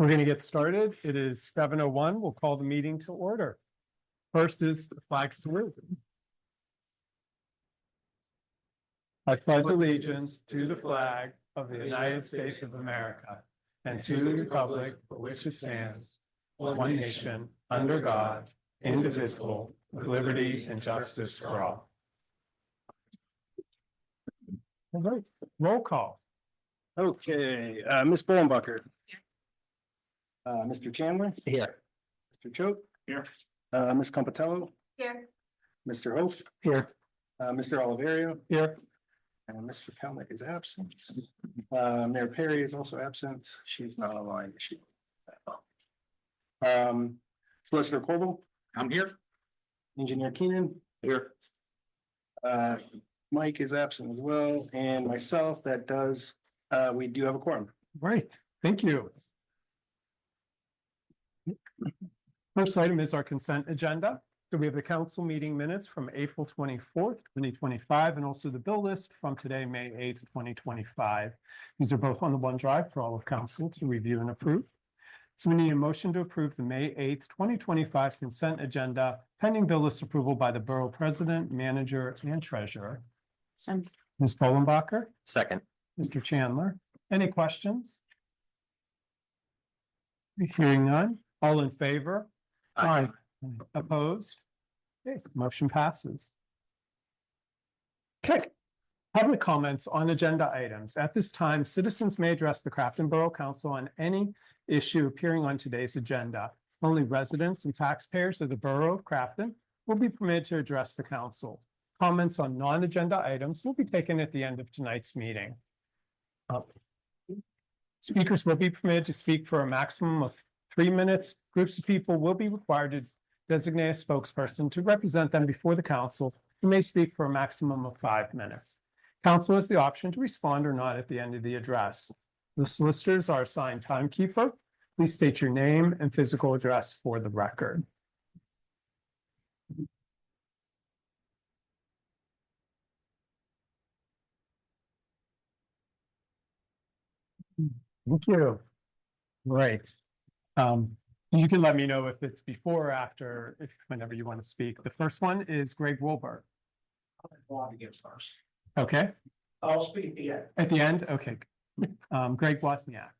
We're going to get started. It is 7:01. We'll call the meeting to order. First is the flag salute. I pledge allegiance to the flag of the United States of America and to the republic for which it stands, one nation, under God, indivisible, with liberty and justice for all. All right, roll call. Okay, Ms. Bollenbacher. Mr. Chandler. Here. Mr. Choate. Here. Ms. Compatello. Here. Mr. Hof. Here. Mr. Oliverio. Here. And Mr. Kelnick is absent. Mayor Perry is also absent. She's not online. Is she? Solicitor Corbel. I'm here. Engineer Keenan. Here. Mike is absent as well, and myself, that does, we do have a quorum. Right, thank you. First item is our consent agenda. So we have the council meeting minutes from April 24th, 2025, and also the bill list from today, May 8th, 2025. These are both on the OneDrive for all of council to review and approve. So we need a motion to approve the May 8th, 2025 consent agenda pending bill list approval by the borough president, manager, and treasurer. Ms. Bollenbacher, Second. Mr. Chandler, any questions? Hearing none, all in favor? Aye. Opposed? Okay, motion passes. Okay, public comments on agenda items. At this time, citizens may address the Crafton Borough Council on any issue appearing on today's agenda. Only residents and taxpayers of the Borough of Crafton will be permitted to address the council. Comments on non-agenda items will be taken at the end of tonight's meeting. Speakers will be permitted to speak for a maximum of 3 minutes. Groups of people will be required to designate a spokesperson to represent them before the council, who may speak for a maximum of 5 minutes. Council has the option to respond or not at the end of the address. The solicitors are assigned timekeeper. Please state your name and physical address for the record. Thank you. Right. You can let me know if it's before or after, whenever you want to speak. The first one is Greg Wilbur. I'll begin first. Okay, I'll speak at the end. at the end, okay. Greg Wozniak.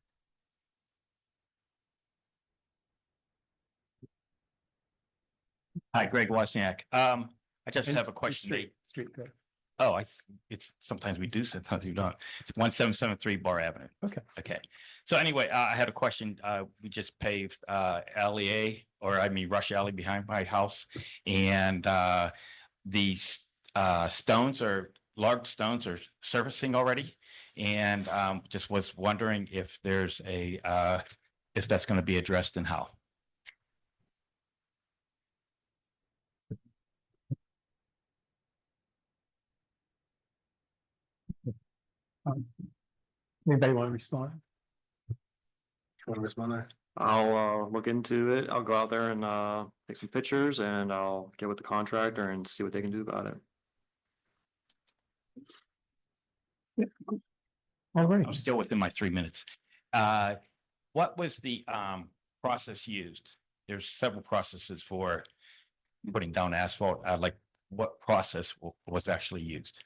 Hi, Greg Wozniak. I just have a question. Street, good. Oh, it's sometimes we do, sometimes we don't. It's 1773 Bar Avenue. Okay. Okay. So anyway, I had a question. We just paved Rush Alley behind my house. And these stones large stones are surfacing already. And just was wondering if there's if that's going to be addressed and how. Anybody want to respond? Want to respond there? I'll look into it. I'll go out there and take some pictures and I'll get with the contractor and see what they can do about it. All right. I'm still within my 3 minutes. What was the process used? There's several processes for putting down asphalt. Like what process was actually used?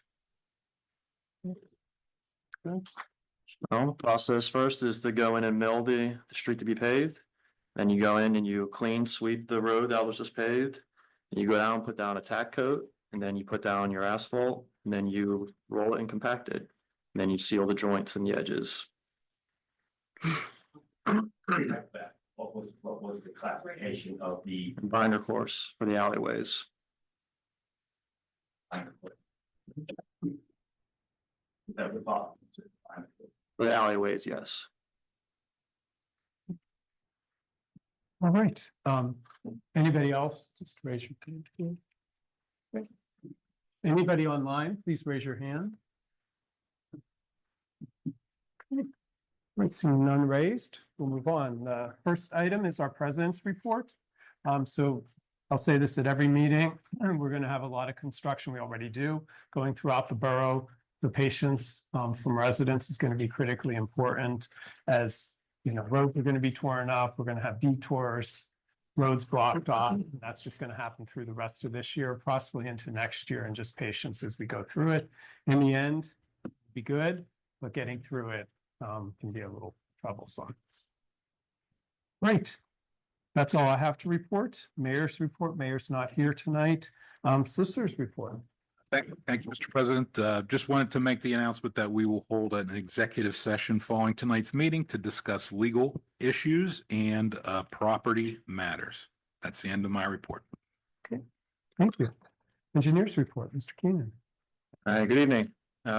Well, process first is to go in and mill the street to be paved. Then you go in and you clean sweep the road that was just paved. And you go down, put down a tack coat, and then you put down your asphalt, and then you roll it and compact it. And then you seal the joints and the edges. What was the classification of the Binder course for the alleyways. that was bottom? For the alleyways, yes. All right. Anybody else? Just raise your hand. Okay. Anybody online, please raise your hand. Okay. Right, seeing none raised, we'll move on. The first item is our president's report. So I'll say this at every meeting, and we're going to have a lot of construction. We already do going throughout the borough. The patience from residents is going to be critically important as roads are gonna be torn up, we're gonna have detours, roads blocked off. And that's just gonna happen through the rest of this year, possibly into next year, and just patience as we go through it. In the end, be good, but getting through it can be a little troublesome. Right. That's all I have to report. Mayor's report. Mayor's not here tonight. Solicitor's report. Thank you, Mr. President. Just wanted to make the announcement that we will hold an executive session following tonight's meeting to discuss legal issues and property matters. That's the end of my report. Okay, thank you. Engineer's report, Mr. Keenan. All right, good evening.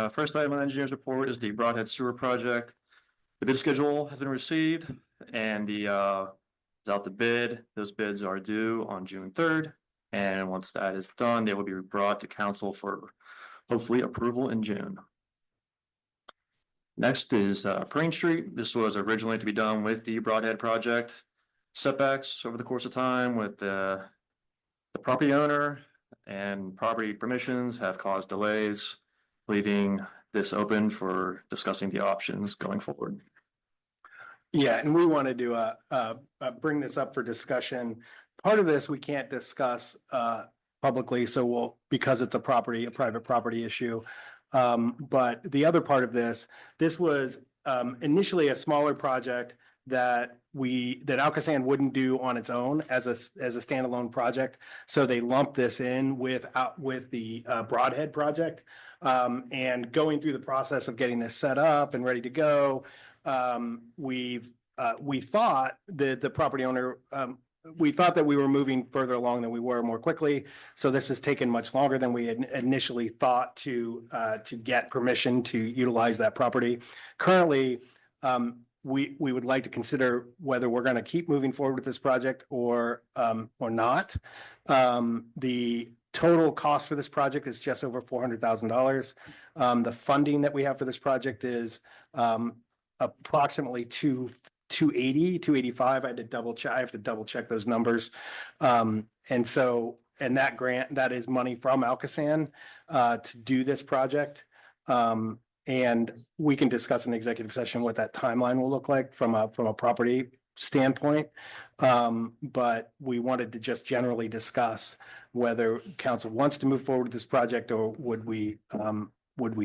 First item on the engineer's report is the Broadhead Sewer Project. The bid schedule has been received and the is out the bid. Those bids are due on June 3rd. And once that is done, they will be brought to council for hopefully approval in June. Next is Crane Street. This was originally to be done with the Broadhead project. Setbacks over the course of time with the property owner and property permissions have caused delays, leaving this open for discussing the options going forward. Yeah, and we wanted to bring this up for discussion. Part of this we can't discuss publicly, so because it's a private property issue. But the other part of this was initially a smaller project that Alcoasand wouldn't do on its own as a standalone project. So they lumped this in with the Broadhead project. And going through the process of getting this set up and ready to go, we thought that the property owner, we thought that we were moving further along than we were more quickly. So this has taken much longer than we had initially thought to get permission to utilize that property. Currently, we would like to consider whether we're going to keep moving forward with this project or not. The total cost for this project is just over $400,000. The funding that we have for this project is approximately 285. I had to double check. I have to double check those numbers. And that grant, that is money from Alcoasand to do this project. And we can discuss in executive session what that timeline will look like from a property standpoint. But we wanted to just generally discuss whether council wants to move forward with this project, or would we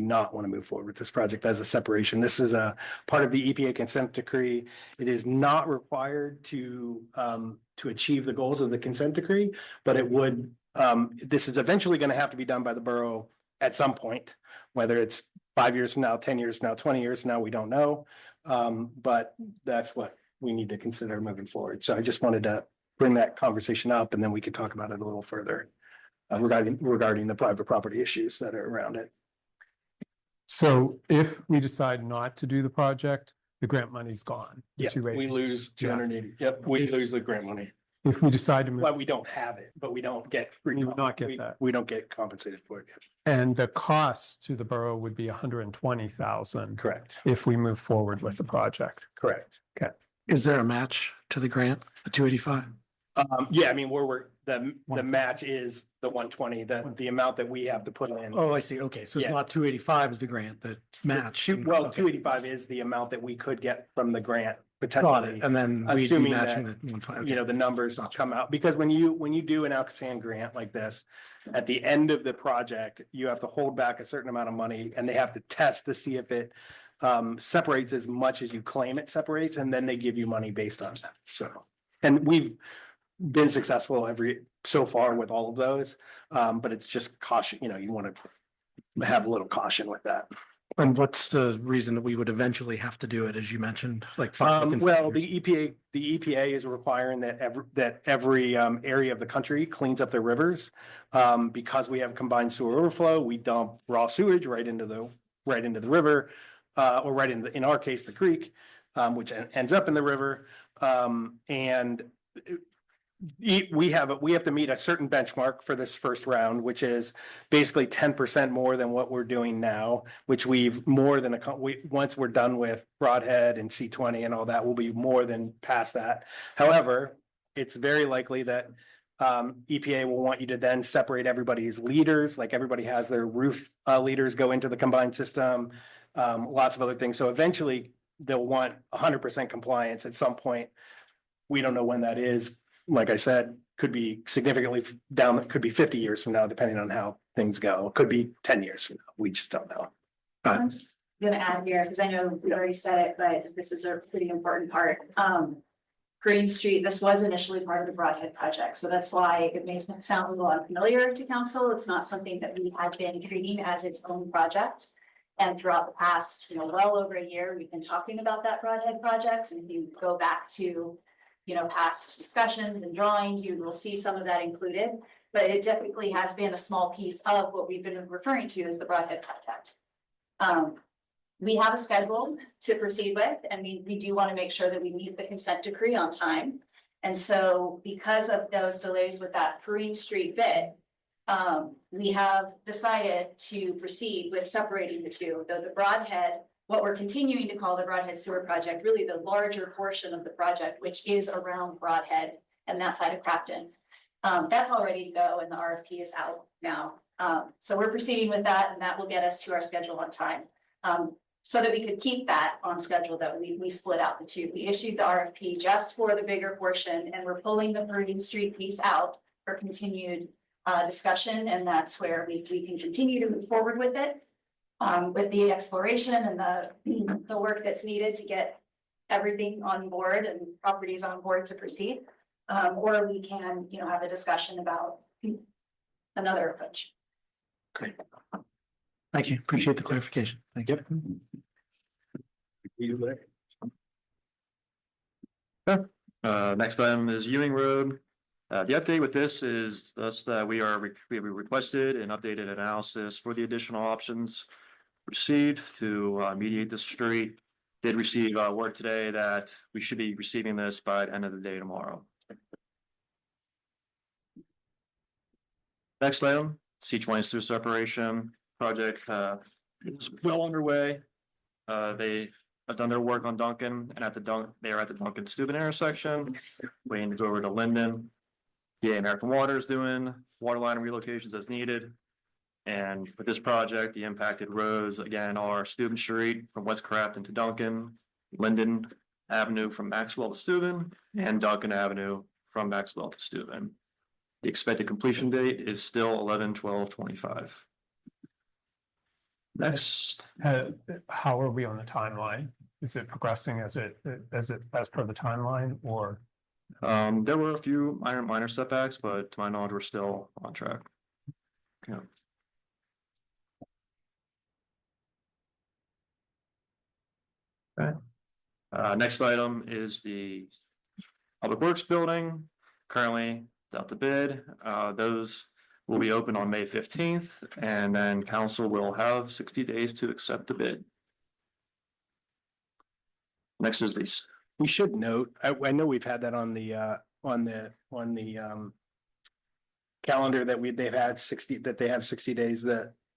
not want to move forward with this project as a separation. This is a part of the EPA consent decree. It is not required to achieve the goals of the consent decree, but it would, this is eventually going to have to be done by the borough at some point, whether it's 5 years from now, 10 years from now, 20 years from now, we don't know. But that's what we need to consider moving forward. So I just wanted to bring that conversation up, and then we could talk about it a little further regarding the private property issues that are around it. So if we decide not to do the project, the grant money's gone. the Yeah, 280. we lose 280. Yep, we lose the grant money. If we decide to move, Well, we don't have it, but we don't get. We would not get that. We don't get compensated for it. and the cost to the borough would be $120,000 Correct, if we move forward with the project. correct. Is there a match to the grant, the 285? Yeah, I mean, the match is the 120, the amount that we have to put in. Oh, I see. Okay, so it's Yeah. not 285 is the grant that match. Well, Okay. 285 is the amount that we could get from the grant Got potentially. it. And then we'd be Assuming matching that, the 120. You know, the numbers come out, because when you do an Alcoasand grant like this, at the end of the project, you have to hold back a certain amount of money, and they have to test to see if it separates as much as you claim it separates, and then they give you money based on that. So, and we've been successful so far with all of those, but it's just caution, you want to have a little caution with that. And what's the reason that we would eventually have to do it, as you mentioned, like? within 5 Well, years? the EPA is requiring that every area of the country cleans up their rivers. Because we have combined sewer overflow, we dump raw sewage right into the river, or right in our case, the creek, which ends up in the river. And we have to meet a certain benchmark for this first round, which is basically 10% more than what we're doing now, which once we're done with Broadhead and C20 and all that, we'll be more than past that. However, it's very likely that EPA will want you to then separate everybody's liters, like everybody has their roof liters go into the combined system, lots of other things. So eventually they'll want 100% compliance at some point. We don't know when that is. Like I said, could be significantly down, could be 50 years from now, depending on how things go. Could be 10 years from now. We just don't know. I'm just gonna add here, because I know we already said it, but this is a pretty important part. Green Street, this was initially part of the Broadhead project, so that's why it may sound a little unfamiliar to council. It's not something that we had been treating as its own project. And throughout the past, well over a year, we've been talking about that Broadhead project, and if you go back to, past discussions and drawings, you will see some of that included. But it typically has been a small piece of what we've been referring to as the Broadhead project. We have a schedule to proceed with, and we do want to make sure that we meet the consent decree on time. And so because of those delays with that Green Street bit, we have decided to proceed with separating the two, though the Broadhead, what we're continuing to call the Broadhead Sewer Project, really the larger portion of the project, which is around Broadhead and that side of Crafton. That's all ready to go, and the RFP is out now. So we're proceeding with that, and that will get us to our schedule on time. So that we could keep that on schedule, that we split out the two. We issued the RFP just for the bigger portion, and we're pulling the Green Street piece out for continued discussion, and that's where we can continue to move forward with it. With the exploration and the work that's needed to get everything on board and properties on board to proceed. Or we can, have a discussion about another approach. Great. Thank you. Appreciate the clarification. Thank you. Next item is Ewing Road. The update with this is thus that we requested an updated analysis for the additional options received to mediate the street. Did receive word today that we should be receiving this by the end of the day tomorrow. Next item, C20 sewer separation project is well underway. They have done their work on Duncan, and they are at the Duncan Steuben intersection, waiting to go over to Linden. Yeah, American Water is doing water line relocations as needed. And with this project, the impacted roads again are Steuben Street from West Crafton to Duncan, Linden Avenue from Maxwell to Steuben, and Duncan Avenue from Maxwell to Steuben. The expected completion date is still 11/12/25. Next, How are we on the timeline? Is it progressing as per the timeline, or? there were a few minor setbacks, but to my knowledge, we're still on track. Yeah. Okay. Next item is the Public Works Building. Currently out to bid. Those will be open on May 15th, and then council will have 60 days to accept the bid. Next is these. We should note, I know we've had that on the calendar that they have 60 days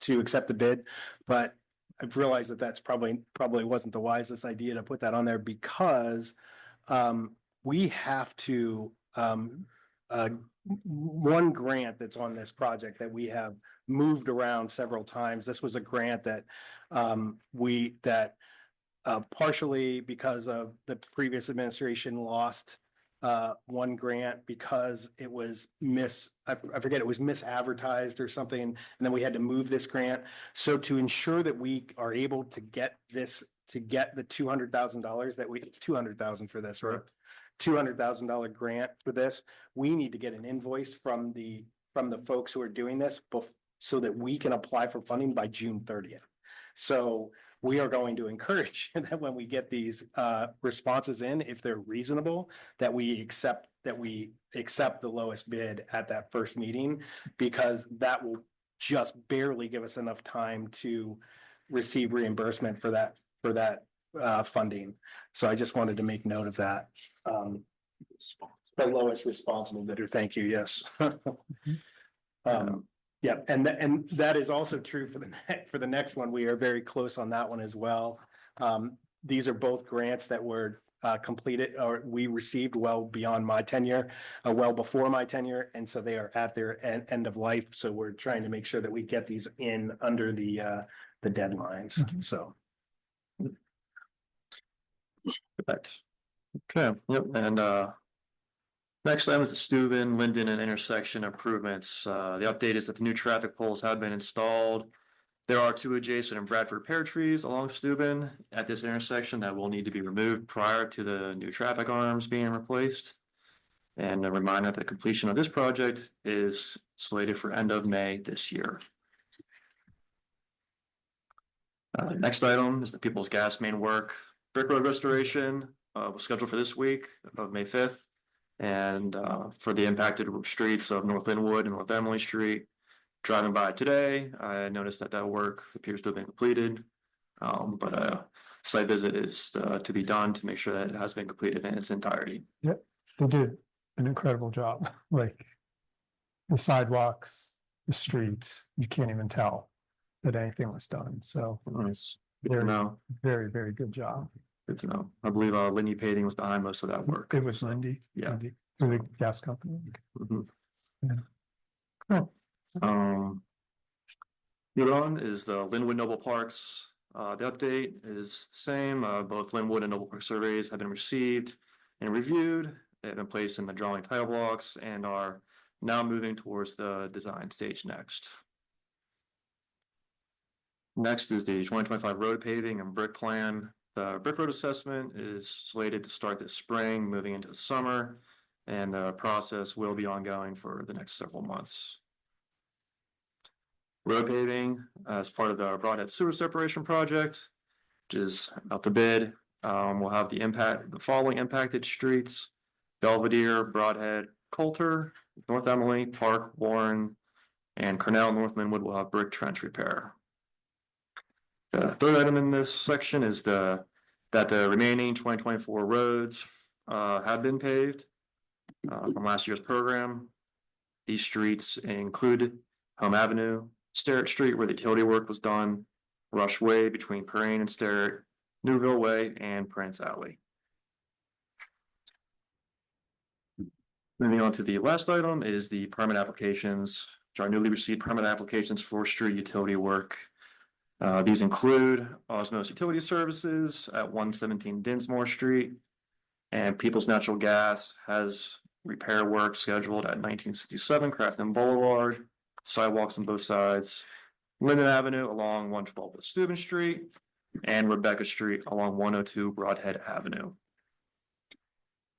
to accept the bid, but I've realized that that's probably wasn't the wisest idea to put that on there, because we have to one grant that's on this project that we have moved around several times. This was a grant that partially because of the previous administration lost one grant because it was I forget, it was misadvertised or something, and then we had to move this grant. So to ensure that we are able to get the $200,000 it's $200,000 for this, right? $200,000 grant for this, we need to get an invoice from the folks who are doing this so that we can apply for funding by June 30th. So we are going to encourage that when we get these responses in, if they're reasonable, that we accept the lowest bid at that first meeting, because that will just barely give us enough time to receive reimbursement for that funding. So I just wanted to make note of that. The lowest responsible bidder. Thank you. Yes. Yeah, and that is also true for the next one. We are very close on that one as well. These are both grants that were completed or we received well beyond my tenure, well before my tenure, and so they are at their end of life. So we're trying to make sure that we get these in under the deadlines. So. Correct. Okay, yep, and next item is the Steuben, Linden and intersection improvements. The update is that the new traffic poles have been installed. There are 2 adjacent and Bradford pear trees along Steuben at this intersection that will need to be removed prior to the new traffic arms being replaced. And a reminder that the completion of this project is slated for end of May this year. Next item is the People's Gas main work. Brick Road restoration was scheduled for this week of May 5th. And for the impacted streets of North Linwood and North Emily Street. Driving by today, I noticed that that work appears to have been completed. But a site visit is to be done to make sure that it has been completed in its entirety. They did an incredible job, like the sidewalks, the streets, you can't even tell that anything was done, so It's good to very, know. very, very good job. Good to know. I believe Lindy Paving was behind most of that work. It was Lindy. Yeah. Lindy, the gas company. Mhm. Yeah. Cool. Good on is the Linwood Noble Parks. The update is the same. Both Linwood and Noble Park surveys have been received and reviewed. They have been placed in the drawing title blocks and are now moving towards the design stage next. Next is the 2025 road paving and brick plan. The brick road assessment is slated to start this spring, moving into the summer, and the process will be ongoing for the next several months. Road paving as part of the Broadhead Sewer Separation Project, which is out to bid. We'll have the following impacted streets: Belvedere, Broadhead, Coulter, North Emily, Park, Warren, and Cornell, North Linwood will have brick trench repair. The third item in this section is that the remaining 2024 roads have been paved from last year's program. These streets include Home Avenue, Sterrett Street where the utility work was done, Rush Way between Parain and Sterrett, Newville Way, and Prince Alley. Moving on to the last item is the permit applications, which are newly received permit applications for street utility work. These include Osmos Utility Services at 117 Dinsmore Street, and People's Natural Gas has repair work scheduled at 1967 Crafton Boulevard, sidewalks on both sides, Linden Avenue along 112 Steuben Street, and Rebecca Street along 102 Broadhead Avenue.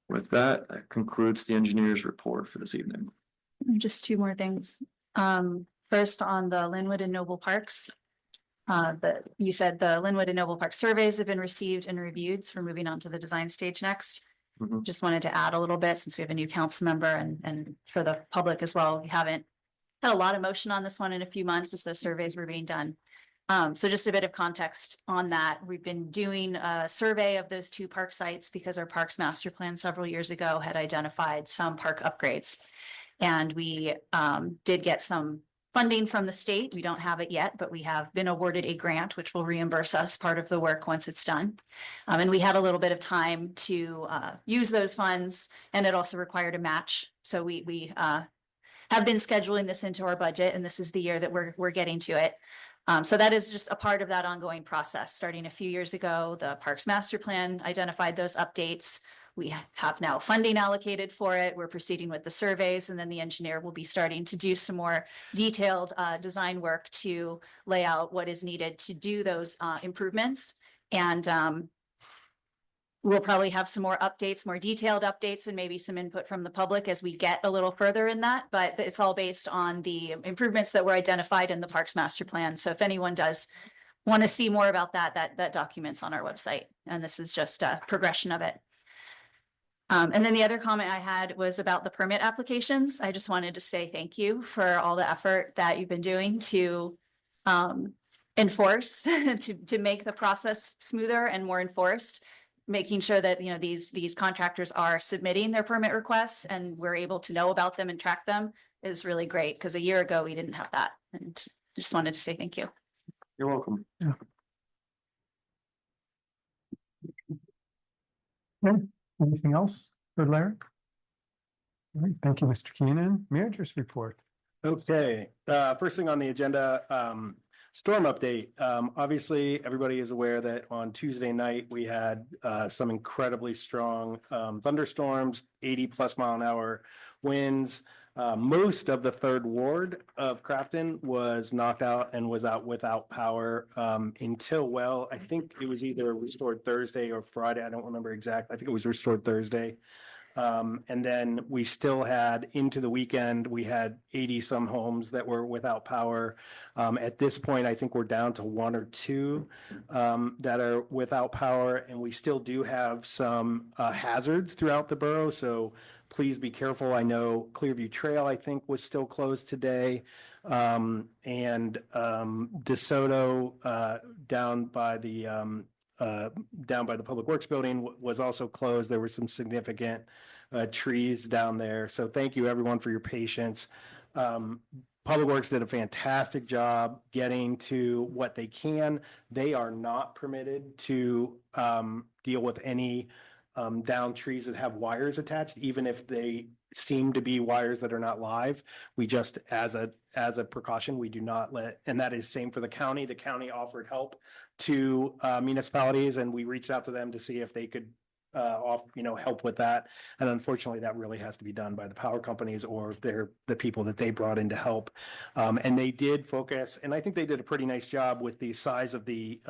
With that, that concludes the engineer's report for this evening. Just 2 more things. First on the Linwood and Noble Parks. You said the Linwood and Noble Park surveys have been received and reviewed, so we're moving on to the design stage next. Mhm. Just wanted to add a little bit since we have a new council member and for the public as well. We haven't had a lot of motion on this one in a few months as those surveys were being done. So just a bit of context on that. We've been doing a survey of those 2 park sites because our parks master plan several years ago had identified some park upgrades. And we did get some funding from the state. We don't have it yet, but we have been awarded a grant which will reimburse us part of the work once it's done. And we had a little bit of time to use those funds, and it also required a match. So we have been scheduling this into our budget, and this is the year that we're getting to it. So that is just a part of that ongoing process. Starting a few years ago, the Parks Master Plan identified those updates. We have now funding allocated for it. We're proceeding with the surveys, and then the engineer will be starting to do some more detailed design work to lay out what is needed to do those improvements. And we'll probably have some more updates, more detailed updates, and maybe some input from the public as we get a little further in that. But it's all based on the improvements that were identified in the Parks Master Plan. So if anyone does want to see more about that document's on our website. And this is just a progression of it. And then the other comment I had was about the permit applications. I just wanted to say thank you for all the effort that you've been doing to enforce, to make the process smoother and more enforced, making sure that, you know, these contractors are submitting their permit requests and we're able to know about them and track them is really great, because a year ago we didn't have that. And just wanted to say thank you. You're welcome. Anything else for Larry? All right, thank you, Mr. Keenan. Manager's report. Okay, first thing on the agenda, Storm update. Obviously, everybody is aware that on Tuesday night, we had some incredibly strong thunderstorms, 80+ mile an hour winds. Most of the third ward of Crafton was knocked out and was out without power until, well, I think it was either restored Thursday or Friday. I don't remember exactly. I think it was restored Thursday. And then we still had into the weekend, we had 80-some homes that were without power. At this point, I think we're down to 1 or 2 that are without power, and we still do have some hazards throughout the borough. So please be careful. I know Clearview Trail, I think, was still closed today. And DeSoto down by the Public Works Building was also closed. There were some significant trees down there. So thank you, everyone, for your patience. Public Works did a fantastic job getting to what they can. They are not permitted to deal with any down trees that have wires attached, even if they seem to be wires that are not live. We just, as a precaution, we do not let, and that is same for the county. The county offered help to municipalities, and we reached out to them to see if they could help with that. And unfortunately, that really has to be done by the power companies or the people that they brought in to help. And they did focus, and I think they did a pretty nice job with the size of the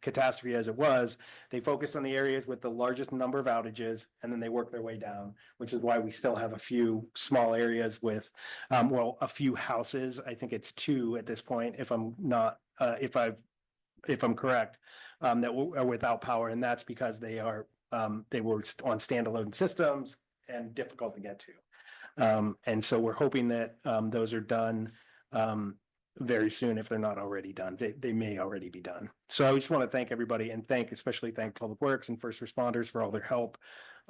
catastrophe as it was. They focused on the areas with the largest number of outages, and then they worked their way down, which is why we still have a few small areas with, a few houses. I think it's 2 at this point, if I'm not, if I'm correct, that are without power, and that's because they were on standalone systems and difficult to get to. And so we're hoping that those are done very soon, if they're not already done. They may already be done. So I just want to thank everybody and especially thank Public Works and first responders for all their help.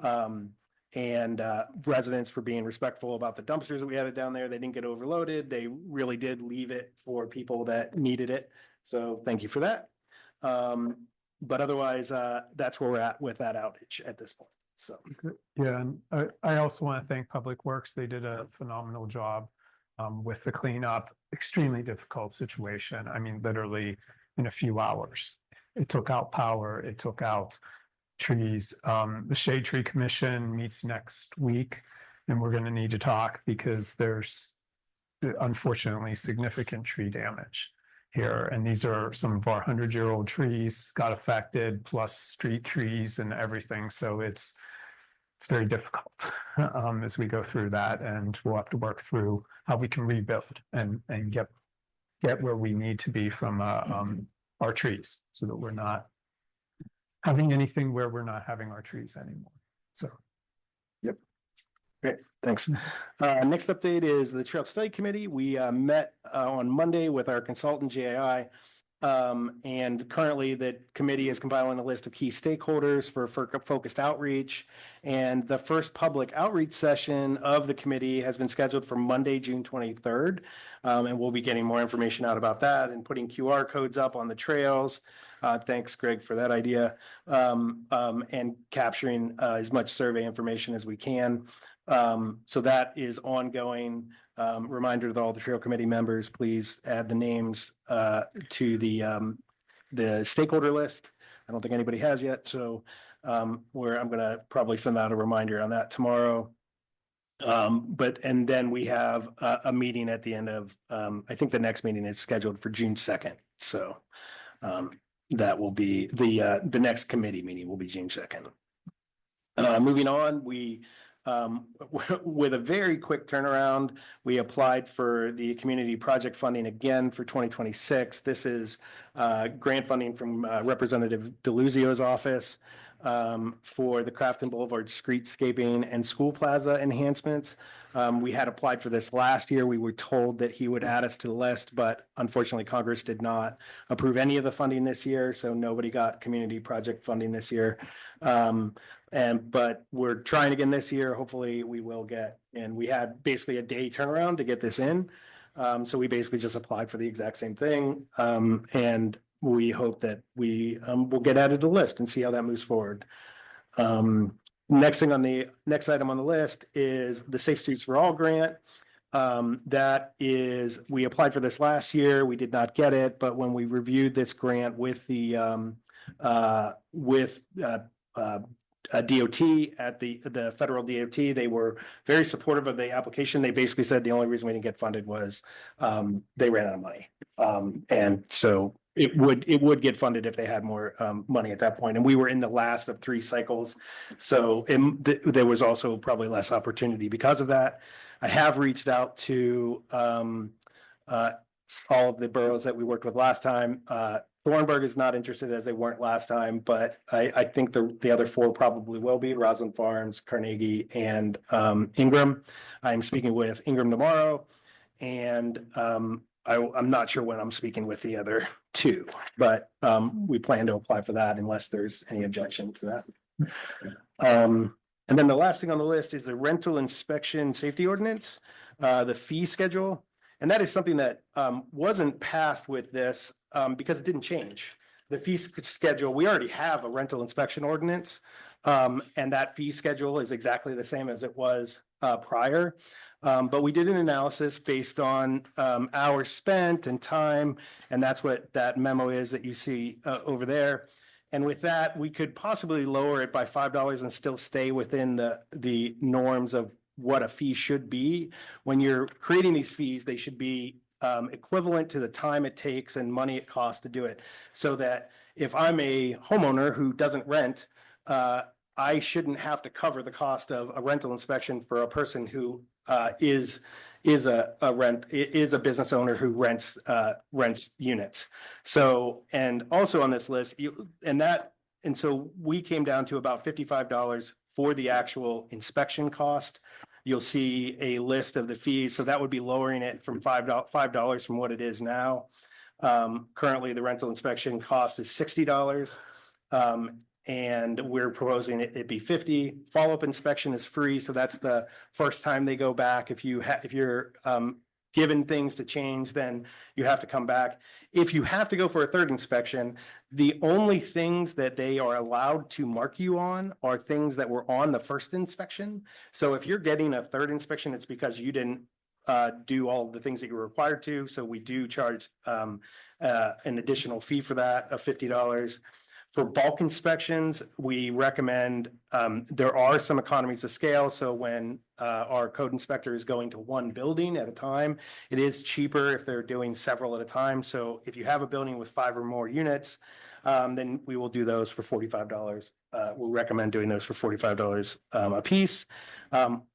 And residents for being respectful about the dumpsters that we had down there. They didn't get overloaded. They really did leave it for people that needed it. So thank you for that. But otherwise, that's where we're at with that outage at this point. So. Yeah, and I also want to thank Public Works. They did a phenomenal job with the cleanup. Extremely difficult situation. I mean, literally in a few hours. It took out power, it took out trees. The Shade Tree Commission meets next week, and we're going to need to talk because there's unfortunately significant tree damage here. And these are some of our 100-year-old trees got affected, plus street trees and everything. So it's very difficult as we go through that, and we'll have to work through how we can rebuild and get where we need to be from our trees, so that we're not having anything where we're not having our trees anymore. So, yep. Great, thanks. Next update is the Trail Study Committee. We met on Monday with our consultant, JAI. And currently the committee is compiling a list of key stakeholders for focused outreach. And the first public outreach session of the committee has been scheduled for Monday, June 23rd. And we'll be getting more information out about that and putting QR codes up on the trails. Thanks, Greg, for that idea. And capturing as much survey information as we can. So that is ongoing. Reminder to all the trail committee members, please add the names to the stakeholder list. I don't think anybody has yet, so I'm gonna probably send out a reminder on that tomorrow. And then we have a meeting at the end of I think the next meeting is scheduled for June 2nd. So that will be the next committee meeting will be June 2nd. Moving on, we with a very quick turnaround, we applied for the community project funding again for 2026. This is grant funding from Representative DeLuzio's office for the Crafton Boulevard streetscaping and school plaza enhancements. We had applied for this last year. We were told that he would add us to the list, but unfortunately Congress did not approve any of the funding this year, so nobody got community project funding this year. But we're trying again this year. Hopefully we will get, and we had basically a day turnaround to get this in. So we basically just applied for the exact same thing. And we hope that we will get added to the list and see how that moves forward. Next item on the list is the Safe Streets for All grant. That is, we applied for this last year. We did not get it, but when we reviewed this grant with the DOT at the federal DOT, they were very supportive of the application. They basically said the only reason we didn't get funded was they ran out of money. And so it would get funded if they had more money at that point. And we were in the last of 3 cycles. So there was also probably less opportunity because of that. I have reached out to all of the boroughs that we worked with last time. Thornburg is not interested as they weren't last time, but I think the other 4 probably will be Roslyn Farms, Carnegie, and Ingram. I'm speaking with Ingram tomorrow, and I'm not sure when I'm speaking with the other 2, but we plan to apply for that unless there's any objection to that. And then the last thing on the list is the rental inspection safety ordinance, the fee schedule. And that is something that wasn't passed with this because it didn't change. The fee schedule, we already have a rental inspection ordinance. And that fee schedule is exactly the same as it was prior. But we did an analysis based on hours spent and time. And that's what that memo is that you see over there. And with that, we could possibly lower it by $5 and still stay within the norms of what a fee should be. When you're creating these fees, they should be equivalent to the time it takes and money it costs to do it. So that if I'm a homeowner who doesn't rent, I shouldn't have to cover the cost of a rental inspection for a person who is a business owner who rents units. So, and also on this list, so we came down to about $55 for the actual inspection cost. You'll see a list of the fees, so that would be lowering it from $5 from what it is now. Currently, the rental inspection cost is $60. And we're proposing it be 50. Follow-up inspection is free, so that's the first time they go back. If you're given things to change, then you have to come back. If you have to go for a third inspection, the only things that they are allowed to mark you on are things that were on the first inspection. So if you're getting a third inspection, it's because you didn't do all of the things that you were required to. So we do charge an additional fee for that of $50. For bulk inspections, we recommend, there are some economies of scale. So when our code inspector is going to one building at a time, it is cheaper if they're doing several at a time. So if you have a building with 5 or more units, then we will do those for $45. We'll recommend doing those for $45 a piece.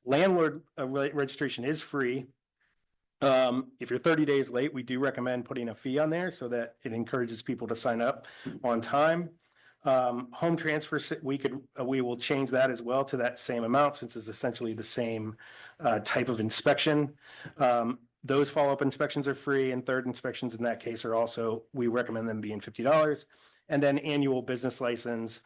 Landlord registration is free. If you're 30 days late, we do recommend putting a fee on there so that it encourages people to sign up on time. Home transfer, we will change that as well to that same amount since it's essentially the same type of inspection. Those follow-up inspections are free, and third inspections in that case are also, we recommend them being $50. And then annual business license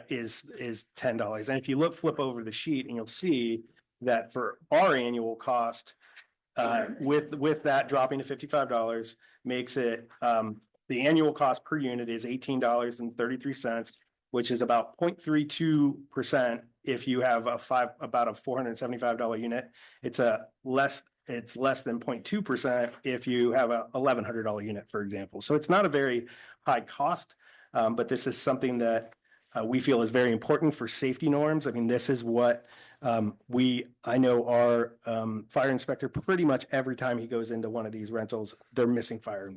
is $10. And if you flip over the sheet, and you'll see that for our annual cost, with that dropping to $55, makes it the annual cost per unit is $18.33, which is about 0.32% if you have about a $475 unit. It's less than 0.2% if you have a $1,100 unit, for example. So it's not a very high cost, but this is something that we feel is very important for safety norms. I mean, this is what I know our fire inspector, pretty much every time he goes into one of these rentals, they're missing fire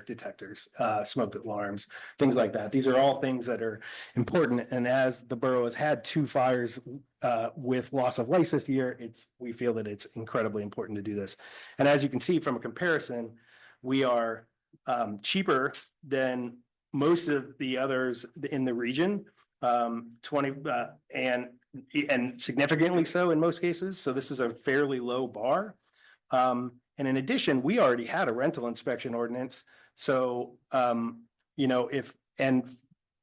detectors, smoke alarms, things like that. These are all things that are important. And as the borough has had 2 fires with loss of life this year, we feel that it's incredibly important to do this. And as you can see from a comparison, we are cheaper than most of the others in the region, and significantly so in most cases. So this is a fairly low bar. And in addition, we already had a rental inspection ordinance. So, on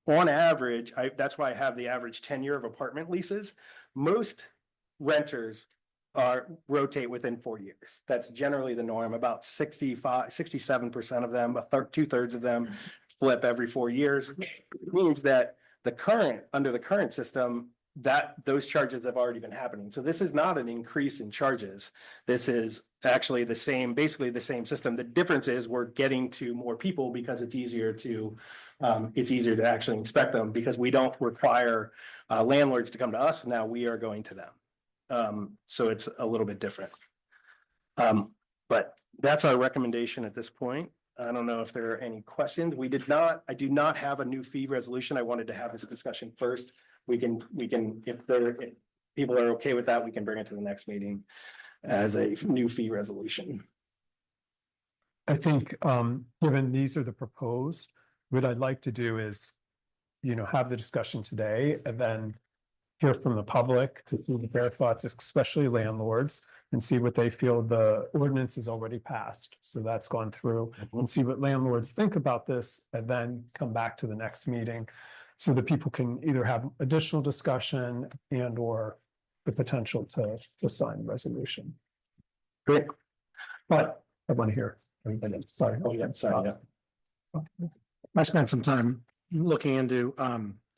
average, that's why I have the average tenure of apartment leases. Most renters rotate within 4 years. That's generally the norm. About 67% of them, 2/3 of them flip every 4 years. It means that under the current system, those charges have already been happening. So this is not an increase in charges. This is actually the same, basically the same system. The difference is we're getting to more people because it's easier to actually inspect them because we don't require landlords to come to us. Now we are going to them. So it's a little bit different. But that's our recommendation at this point. I don't know if there are any questions. I do not have a new fee resolution. I wanted to have this discussion first. We can, if people are okay with that, we can bring it to the next meeting as a new fee resolution. I think, given these are the proposed, what I'd like to do is, have the discussion today and then hear from the public to see their thoughts, especially landlords, and see what they feel. The ordinance is already passed, so that's gone through, and see what landlords think about this, and then come back to the next meeting so that people can either have additional discussion and or the potential to sign the resolution. Great. But I want to hear everybody. Sorry. Oh, yeah, sorry, yeah. I spent some time looking into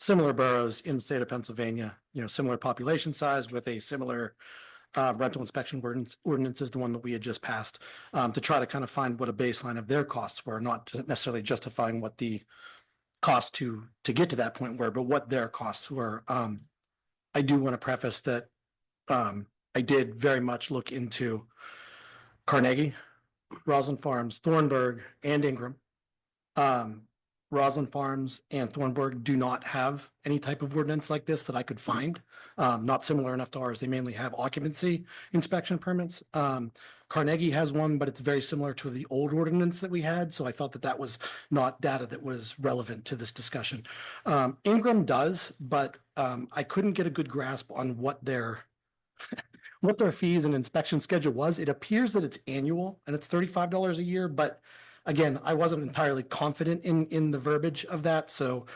similar boroughs in the state of Pennsylvania, similar population size with a similar rental inspection ordinance is the one that we had just passed, to try to kind of find what a baseline of their costs were, not necessarily justifying what the cost to get to that point were, but what their costs were. I do want to preface that I did very much look into Carnegie, Roslyn Farms, Thornburg, and Ingram. Roslyn Farms and Thornburg do not have any type of ordinance like this that I could find. Not similar enough to ours. They mainly have occupancy inspection permits. Carnegie has one, but it's very similar to the old ordinance that we had. So I felt that that was not data that was relevant to this discussion. Ingram does, but I couldn't get a good grasp on what their fees and inspection schedule was. It appears that it's annual and it's $35 a year, but again, I wasn't entirely confident in the verbiage of that. So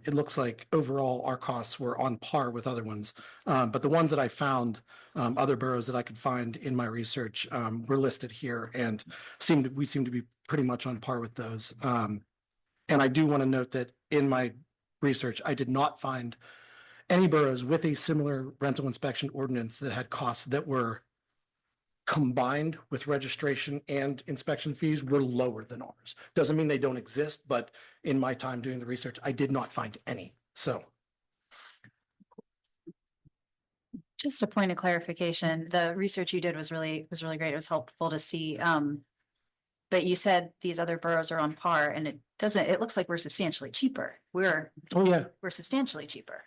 it looks like overall our costs were on par with other ones. But the ones that I found, other boroughs that I could find in my research were listed here and we seem to be pretty much on par with those. And I do want to note that in my research, I did not find any boroughs with a similar rental inspection ordinance that had costs that were combined with registration and inspection fees were lower than ours. Doesn't mean they don't exist, but in my time doing the research, I did not find any. So. Just a point of clarification, the research you did was really great. It was helpful to see. But you said these other boroughs are on par, and it looks like we're substantially cheaper. We're substantially cheaper.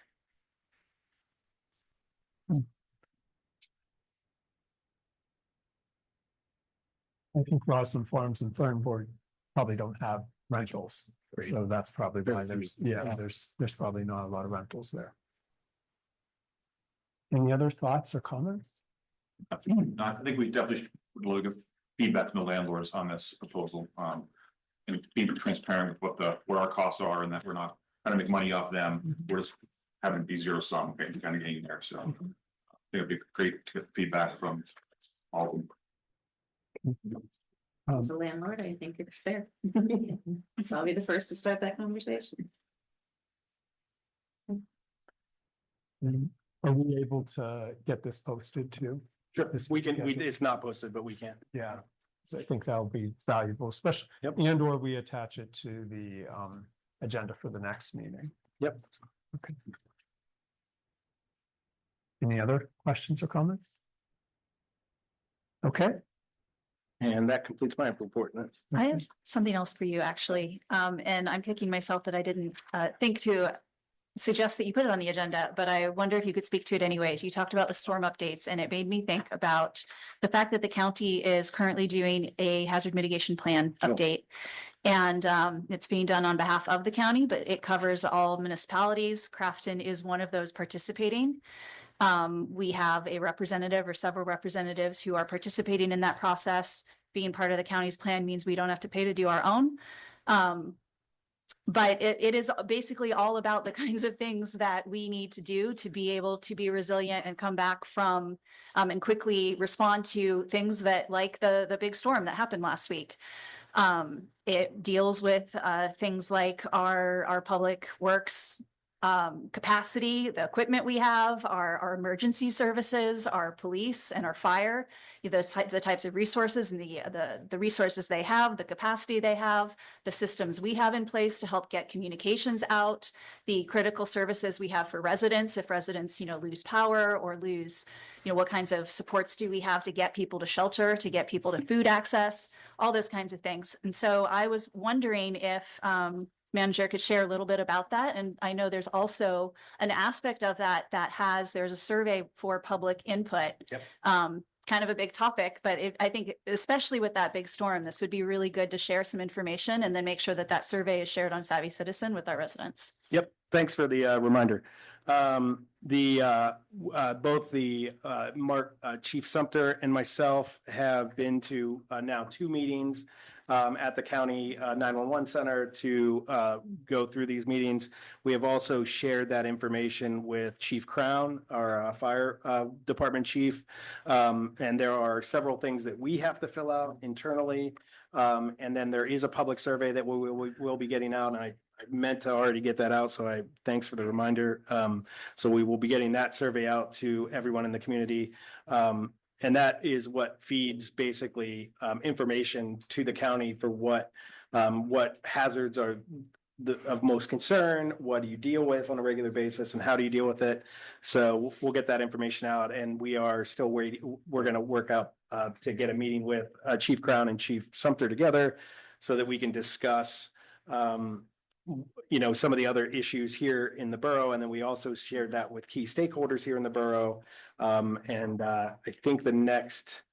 I think Roslyn Farms and Thornburg probably don't have rentals. So that's probably why there's probably not a lot of rentals there. Any other thoughts or comments? I think we definitely should look at feedback from the landlords on this proposal. And being transparent with what our costs are and that we're not trying to make money off them. We're just having it be zero sum and kind of getting there. So I think it'd be great to get feedback from all of them. As a landlord, I think it's fair. So I'll be the first to start that conversation. Are we able to get this posted too? Sure, it's not posted, but we can. Yeah, so I think that'll be valuable, especially, and or we attach it to the agenda for the next meeting. Yep. Okay. Any other questions or comments? Okay. And that completes my report. I have something else for you, actually. And I'm kicking myself that I didn't think to suggest that you put it on the agenda, but I wonder if you could speak to it anyways. You talked about the storm updates, and it made me think about the fact that the county is currently doing a hazard mitigation plan update. And it's being done on behalf of the county, but it covers all municipalities. Crafton is one of those participating. We have a representative or several representatives who are participating in that process. Being part of the county's plan means we don't have to pay to do our own. But it is basically all about the kinds of things that we need to do to be able to be resilient and come back from and quickly respond to things that like the big storm that happened last week. It deals with things like our public works capacity, the equipment we have, our emergency services, our police and our fire, the types of resources and the resources they have, the capacity they have, the systems we have in place to help get communications out, the critical services we have for residents, if residents, lose power or lose, what kinds of supports do we have to get people to shelter, to get people to food access, all those kinds of things. And so I was wondering if, manager could share a little bit about that. And I know there's also an aspect of that there's a survey for public input. Yep. Kind of a big topic, but I think especially with that big storm, this would be really good to share some information and then make sure that survey is shared on Savvy Citizen with our residents. Yep, thanks for the reminder. Both Chief Sumter and myself have been to now 2 meetings at the county 911 center to go through these meetings. We have also shared that information with Chief Crown, our fire department chief. And there are several things that we have to fill out internally. And then there is a public survey that we'll be getting out. And I meant to already get that out, so thanks for the reminder. So we will be getting that survey out to everyone in the community. And that is what feeds basically information to the county for what hazards are of most concern, what do you deal with on a regular basis, and how do you deal with it? So we'll get that information out, and we are still waiting. We're going to work out to get a meeting with Chief Crown and Chief Sumter together so that we can discuss some of the other issues here in the borough. And then we also shared that with key stakeholders here in the borough. And I think the next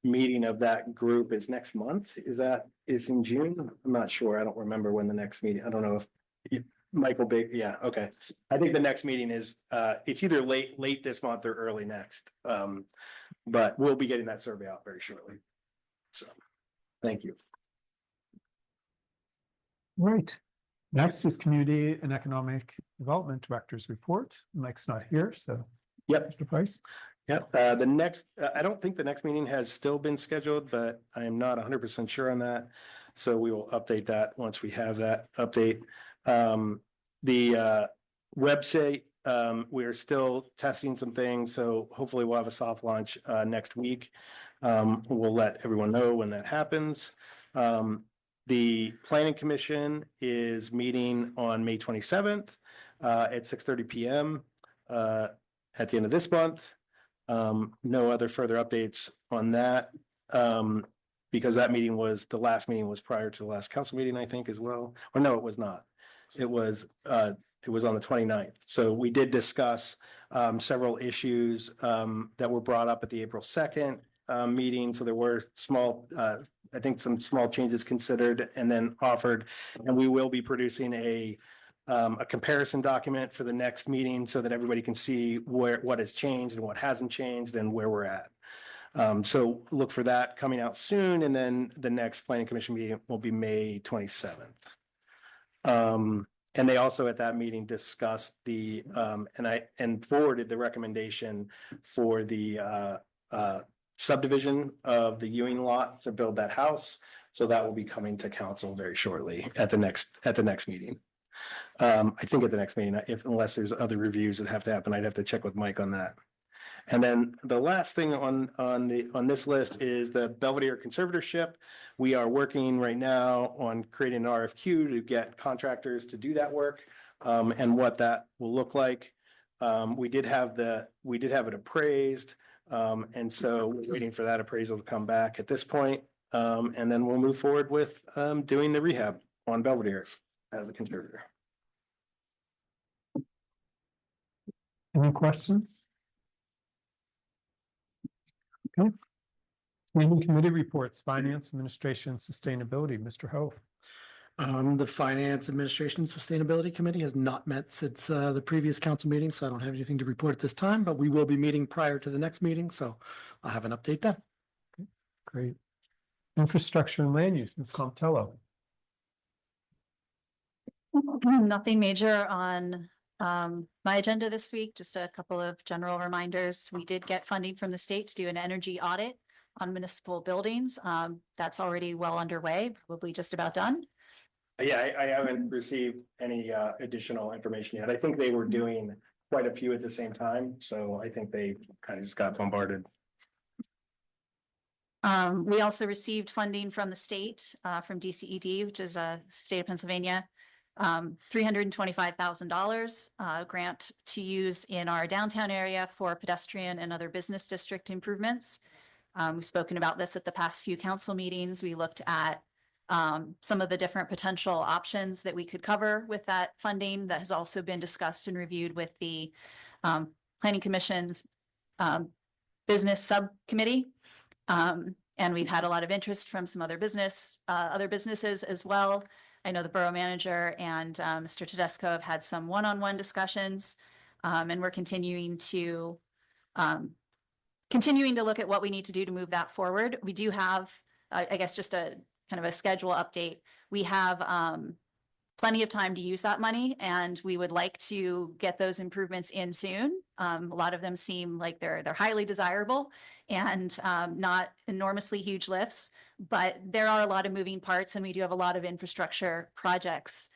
meeting of that group is next month. Is in June? I'm not sure. I don't remember when the next meeting, I don't know if Michael Big, yeah, okay. I think the next meeting is, it's either late this month or early next. But we'll be getting that survey out very shortly. So, thank you. Right. Next is Community and Economic Development Director's report. Mike's not here, so. Yep. Mr. Price. Yep, I don't think the next meeting has still been scheduled, but I am not 100% sure on that. So we will update that once we have that update. The website, we are still testing some things, so hopefully we'll have a soft launch next week. We'll let everyone know when that happens. The Planning Commission is meeting on May 27th at 6:30 p.m. At the end of this month. No other further updates on that. Because that meeting the last meeting was prior to the last council meeting, I think, as well. Or no, it was not. It was on the 29th. So we did discuss several issues that were brought up at the April 2nd meeting. So there were I think some small changes considered and then offered, and we will be producing a comparison document for the next meeting so that everybody can see what has changed and what hasn't changed and where we're at. So look for that coming out soon. And then the next Planning Commission meeting will be May 27th. And they also at that meeting discussed and forwarded the recommendation for the subdivision of the Ewing lot to build that house. So that will be coming to council very shortly at the next meeting. I think at the next meeting, unless there's other reviews that have to happen, I'd have to check with Mike on that. And then the last thing on this list is the Belvedere conservatorship. We are working right now on creating an RFQ to get contractors to do that work, and what that will look like. We did have it appraised. And so we're waiting for that appraisal to come back at this point. And then we'll move forward with doing the rehab on Belvedere as a contributor. Any questions? Okay. Planning Committee reports, Finance, Administration, Sustainability, Mr. Ho. The Finance Administration Sustainability Committee has not met since the previous council meeting, so I don't have anything to report at this time, but we will be meeting prior to the next meeting, so I'll have an update then. Okay, great. Infrastructure and Land Use, Ms. Comptello. Nothing major on my agenda this week, just a couple of general reminders. We did get funding from the state to do an energy audit on municipal buildings. That's already well underway, probably just about done. Yeah, I haven't received any additional information yet. I think they were doing quite a few at the same time, so I think they kind of just got bombarded. We also received funding from the state, from DCED, which is a state of Pennsylvania. $325,000 grant to use in our downtown area for pedestrian and other business district improvements. We've spoken about this at the past few council meetings. We looked at some of the different potential options that we could cover with that funding that has also been discussed and reviewed with the Planning Commission's business subcommittee. And we've had a lot of interest from some other businesses as well. I know the borough manager and Mr. Tedesco have had some one-on-one discussions, and we're continuing to look at what we need to do to move that forward. We do have, I guess, just a kind of a schedule update. We have plenty of time to use that money, and we would like to get those improvements in soon. A lot of them seem like they're highly desirable and not enormously huge lifts, but there are a lot of moving parts, and we do have a lot of infrastructure projects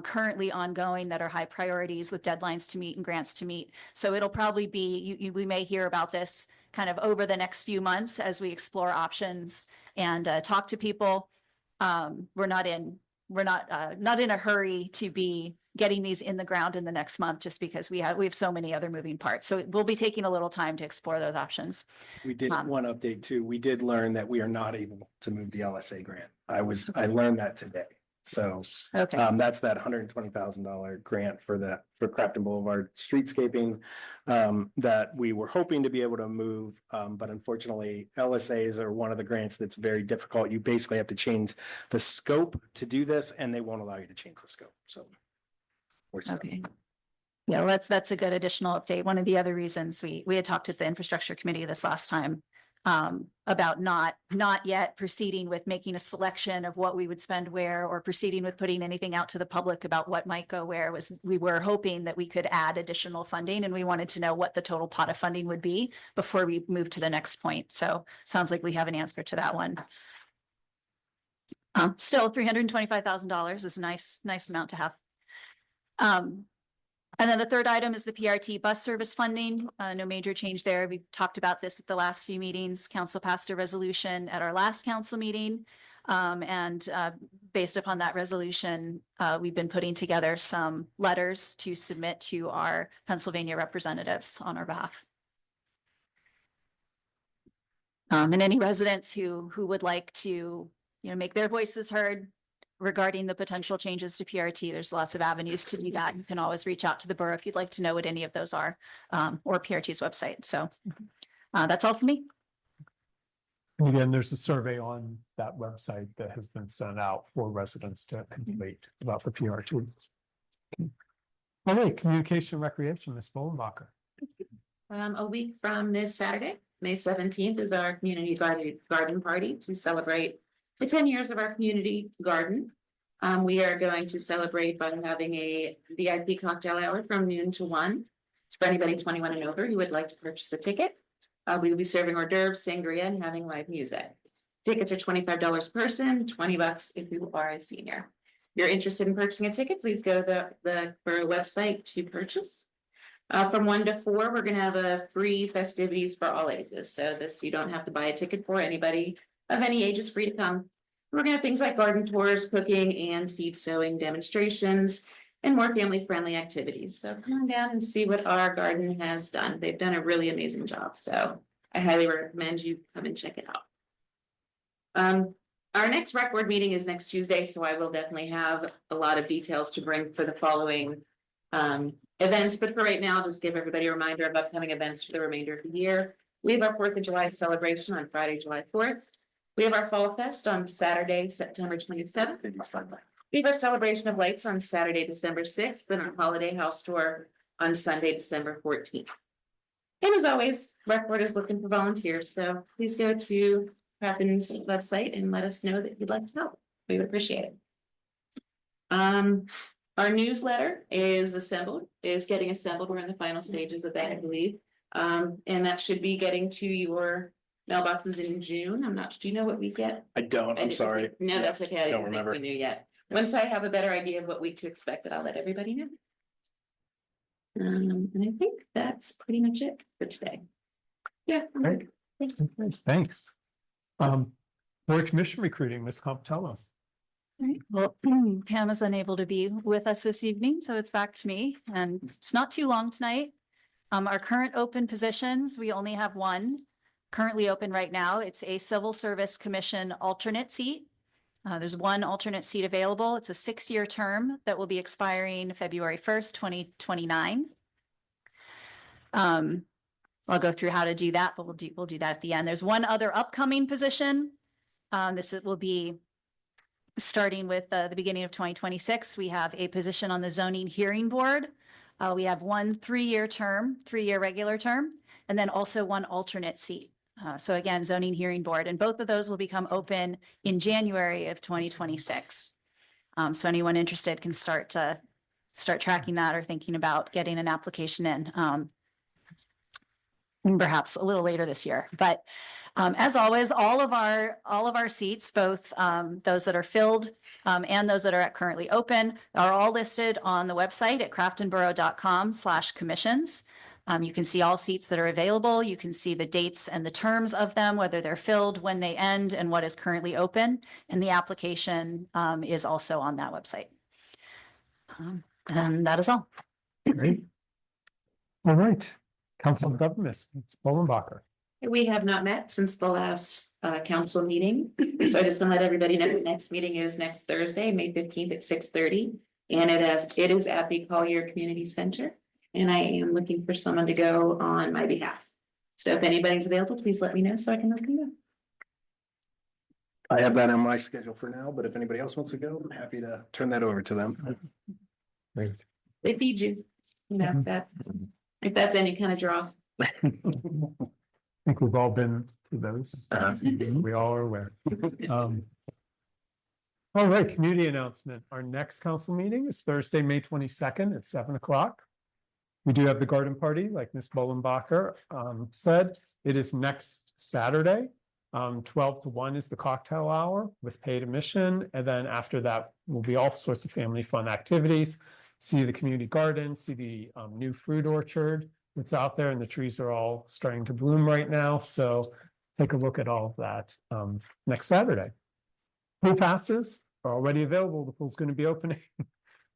currently ongoing that are high priorities with deadlines to meet and grants to meet. So it'll probably be, we may hear about this kind of over the next few months as we explore options and talk to people. We're not in a hurry to be getting these in the ground in the next month, just because we have so many other moving parts. So we'll be taking a little time to explore those options. We did one update too. We did learn that we are not able to move the LSA grant. I learned that today. So Okay. that's that $120,000 grant for Crafton Boulevard streetscaping that we were hoping to be able to move. But unfortunately, LSAs are one of the grants that's very difficult. You basically have to change the scope to do this, and they won't allow you to change the scope. So we're stuck. Okay. Yeah, well, that's a good additional update. One of the other reasons we had talked at the infrastructure committee this last time about not yet proceeding with making a selection of what we would spend where, or proceeding with putting anything out to the public about what might go where, was we were hoping that we could add additional funding, and we wanted to know what the total pot of funding would be before we move to the next point. So sounds like we have an answer to that one. Still $325,000 is a nice amount to have. And then the third item is the PRT bus service funding. No major change there. We talked about this at the last few meetings. Council passed a resolution at our last council meeting. Based upon that resolution, we've been putting together some letters to submit to our Pennsylvania representatives on our behalf. And any residents who would like to, make their voices heard regarding the potential changes to PRT, there's lots of avenues to do that. You can always reach out to the borough if you'd like to know what any of those are, or PRT's website. So that's all for me. And again, there's a survey on that website that has been sent out for residents to complete about the PRT. All right, communication recreation, Ms. Bolenbacher. A week from this Saturday, May 17th, is our community garden party to celebrate the 10 years of our community garden. We are going to celebrate by having a VIP cocktail hour from noon to 1. It's for anybody 21 and over who would like to purchase a ticket. We will be serving hors d'oeuvres, sangria, and having live music. Tickets are $25 per person, $20 if you are a senior. If you're interested in purchasing a ticket, please go to the borough website to purchase. From 1 to 4, we're going to have a free festivities for all ages. So this, you don't have to buy a ticket for. Anybody of any age is free to come. We're gonna have things like garden tours, cooking, and seed sowing demonstrations, and more family-friendly activities. So come on down and see what our garden has done. They've done a really amazing job. So I highly recommend you come and check it out. Our next rec board meeting is next Tuesday, so I will definitely have a lot of details to bring for the following events. But for right now, I'll just give everybody a reminder of upcoming events for the remainder of the year. We have our 4th of July celebration on Friday, July 4th. We have our Fall Fest on Saturday, September 27th. We have our celebration of lights on Saturday, December 6th, and our holiday house tour on Sunday, December 14th. And as always, rec board is looking for volunteers, so please go to Crafton's website and let us know that you'd like to help. We would appreciate it. Our newsletter is getting assembled. We're in the final stages of that, I believe. And that should be getting to your mailboxes in June. Do you know what we get? I don't, I'm sorry. No, that's okay. I Don't didn't think remember. we knew yet. Once I have a better idea of what week to expect, I'll let everybody know. And I think that's pretty much it for today. Yeah. Great. Thanks. Okay, thanks. Board Commission recruiting, Ms. Compatello. Right, well, Pam is unable to be with us this evening, so it's back to me, and it's not too long tonight. Our current open positions, we only have one currently open right now. It's a Civil Service Commission alternate seat. There's one alternate seat available. It's a 6-year term that will be expiring February 1st, 2029. I'll go through how to do that, but we'll do that at the end. There's one other upcoming position. Will be starting with the beginning of 2026. We have a position on the Zoning Hearing Board. We have one 3-year regular term, and then also one alternate seat. So again, Zoning Hearing Board, and both of those will become open in January of 2026. So anyone interested can start tracking that or thinking about getting an application in. Perhaps a little later this year, but as always, all of our seats, both those that are filled and those that are currently open, are all listed on the website at craftonborough.com/commissions. You can see all seats that are available. You can see the dates and the terms of them, whether they're filled, when they end, and what is currently open. And the application is also on that website. And that is all. Great. All right. Council of Governments, Ms. Bollenbacher. We have not met since the last council meeting. So I just want to let everybody know the next meeting is next Thursday, May 15th at 6:30. And it is at the Collier Community Center. And I am looking for someone to go on my behalf. So if anybody's available, please let me know so I can let you know. I have that on my schedule for now, but if anybody else wants to go, I'm happy to turn that over to them. Great. They feed you, if that's any kind of draw. I think we've all been through those. We all are aware. All right, community announcement. Our next council meeting is Thursday, May 22nd at 7 o'clock. We do have the garden party, like Ms. Bollenbacher said. It is next Saturday. 12 to 1 is the cocktail hour with paid admission. And then after that will be all sorts of family fun activities. See the community garden, see the new fruit orchard that's out there, and the trees are all starting to bloom right now. So take a look at all of that next Saturday. Pool passes are already available. The pool's going to be opening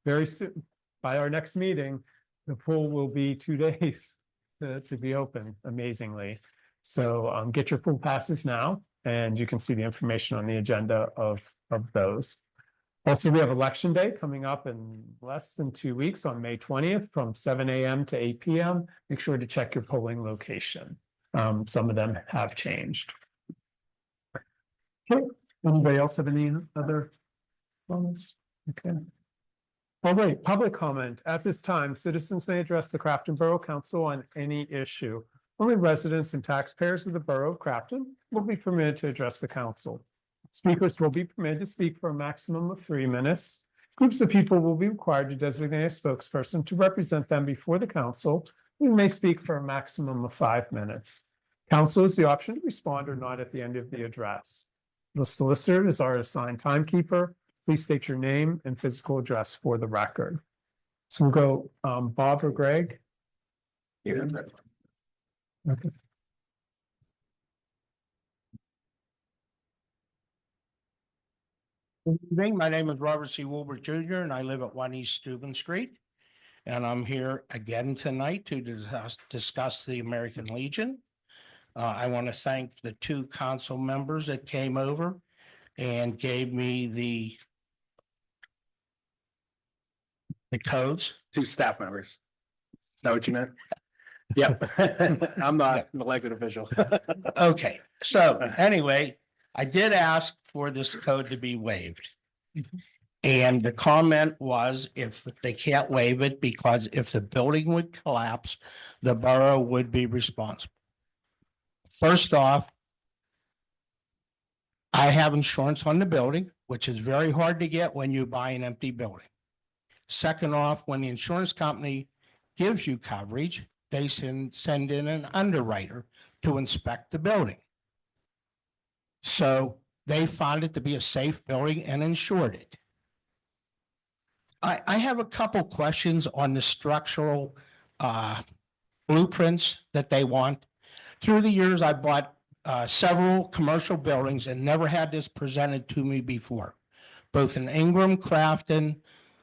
very soon. By our next meeting, the pool will be 2 days to be open, amazingly. So get your pool passes now, and you can see the information on the agenda of those. Also, we have Election Day coming up in less than 2 weeks on May 20th from 7 a.m. to 8 p.m. Make sure to check your polling location. Some of them have changed. Okay, anybody else have any other comments? Okay. All right, public comment. At this time, citizens may address the Crafton Borough Council on any issue. Only residents and taxpayers of the Borough of Crafton will be permitted to address the council. Speakers will be permitted to speak for a maximum of 3 minutes. Groups of people will be required to designate a spokesperson to represent them before the council, who may speak for a maximum of 5 minutes. Council has the option to respond or not at the end of the address. The solicitor is our assigned timekeeper. Please state your name and physical address for the record. So we'll go Bob or Greg. Yeah. Okay. Good evening. My name is Robert C. Wilbur Jr. and I live at 1 East Steuben Street. And I'm here again tonight to discuss the American Legion. I want to thank the 2 council members that came over and gave me the codes. 2 staff members. Is that what you meant? Yep. I'm not an elected official. Okay, so anyway, I did ask for this code to be waived. And the comment was if they can't waive it, because if the building would collapse, the borough would be responsible. First off, I have insurance on the building, which is very hard to get when you buy an empty building. Second off, when the insurance company gives you coverage, they send in an underwriter to inspect the building. So they found it to be a safe building and insured it. I have a couple questions on the structural blueprints that they want. Through the years, I bought several commercial buildings and never had this presented to me before, both in Ingram, Crafton,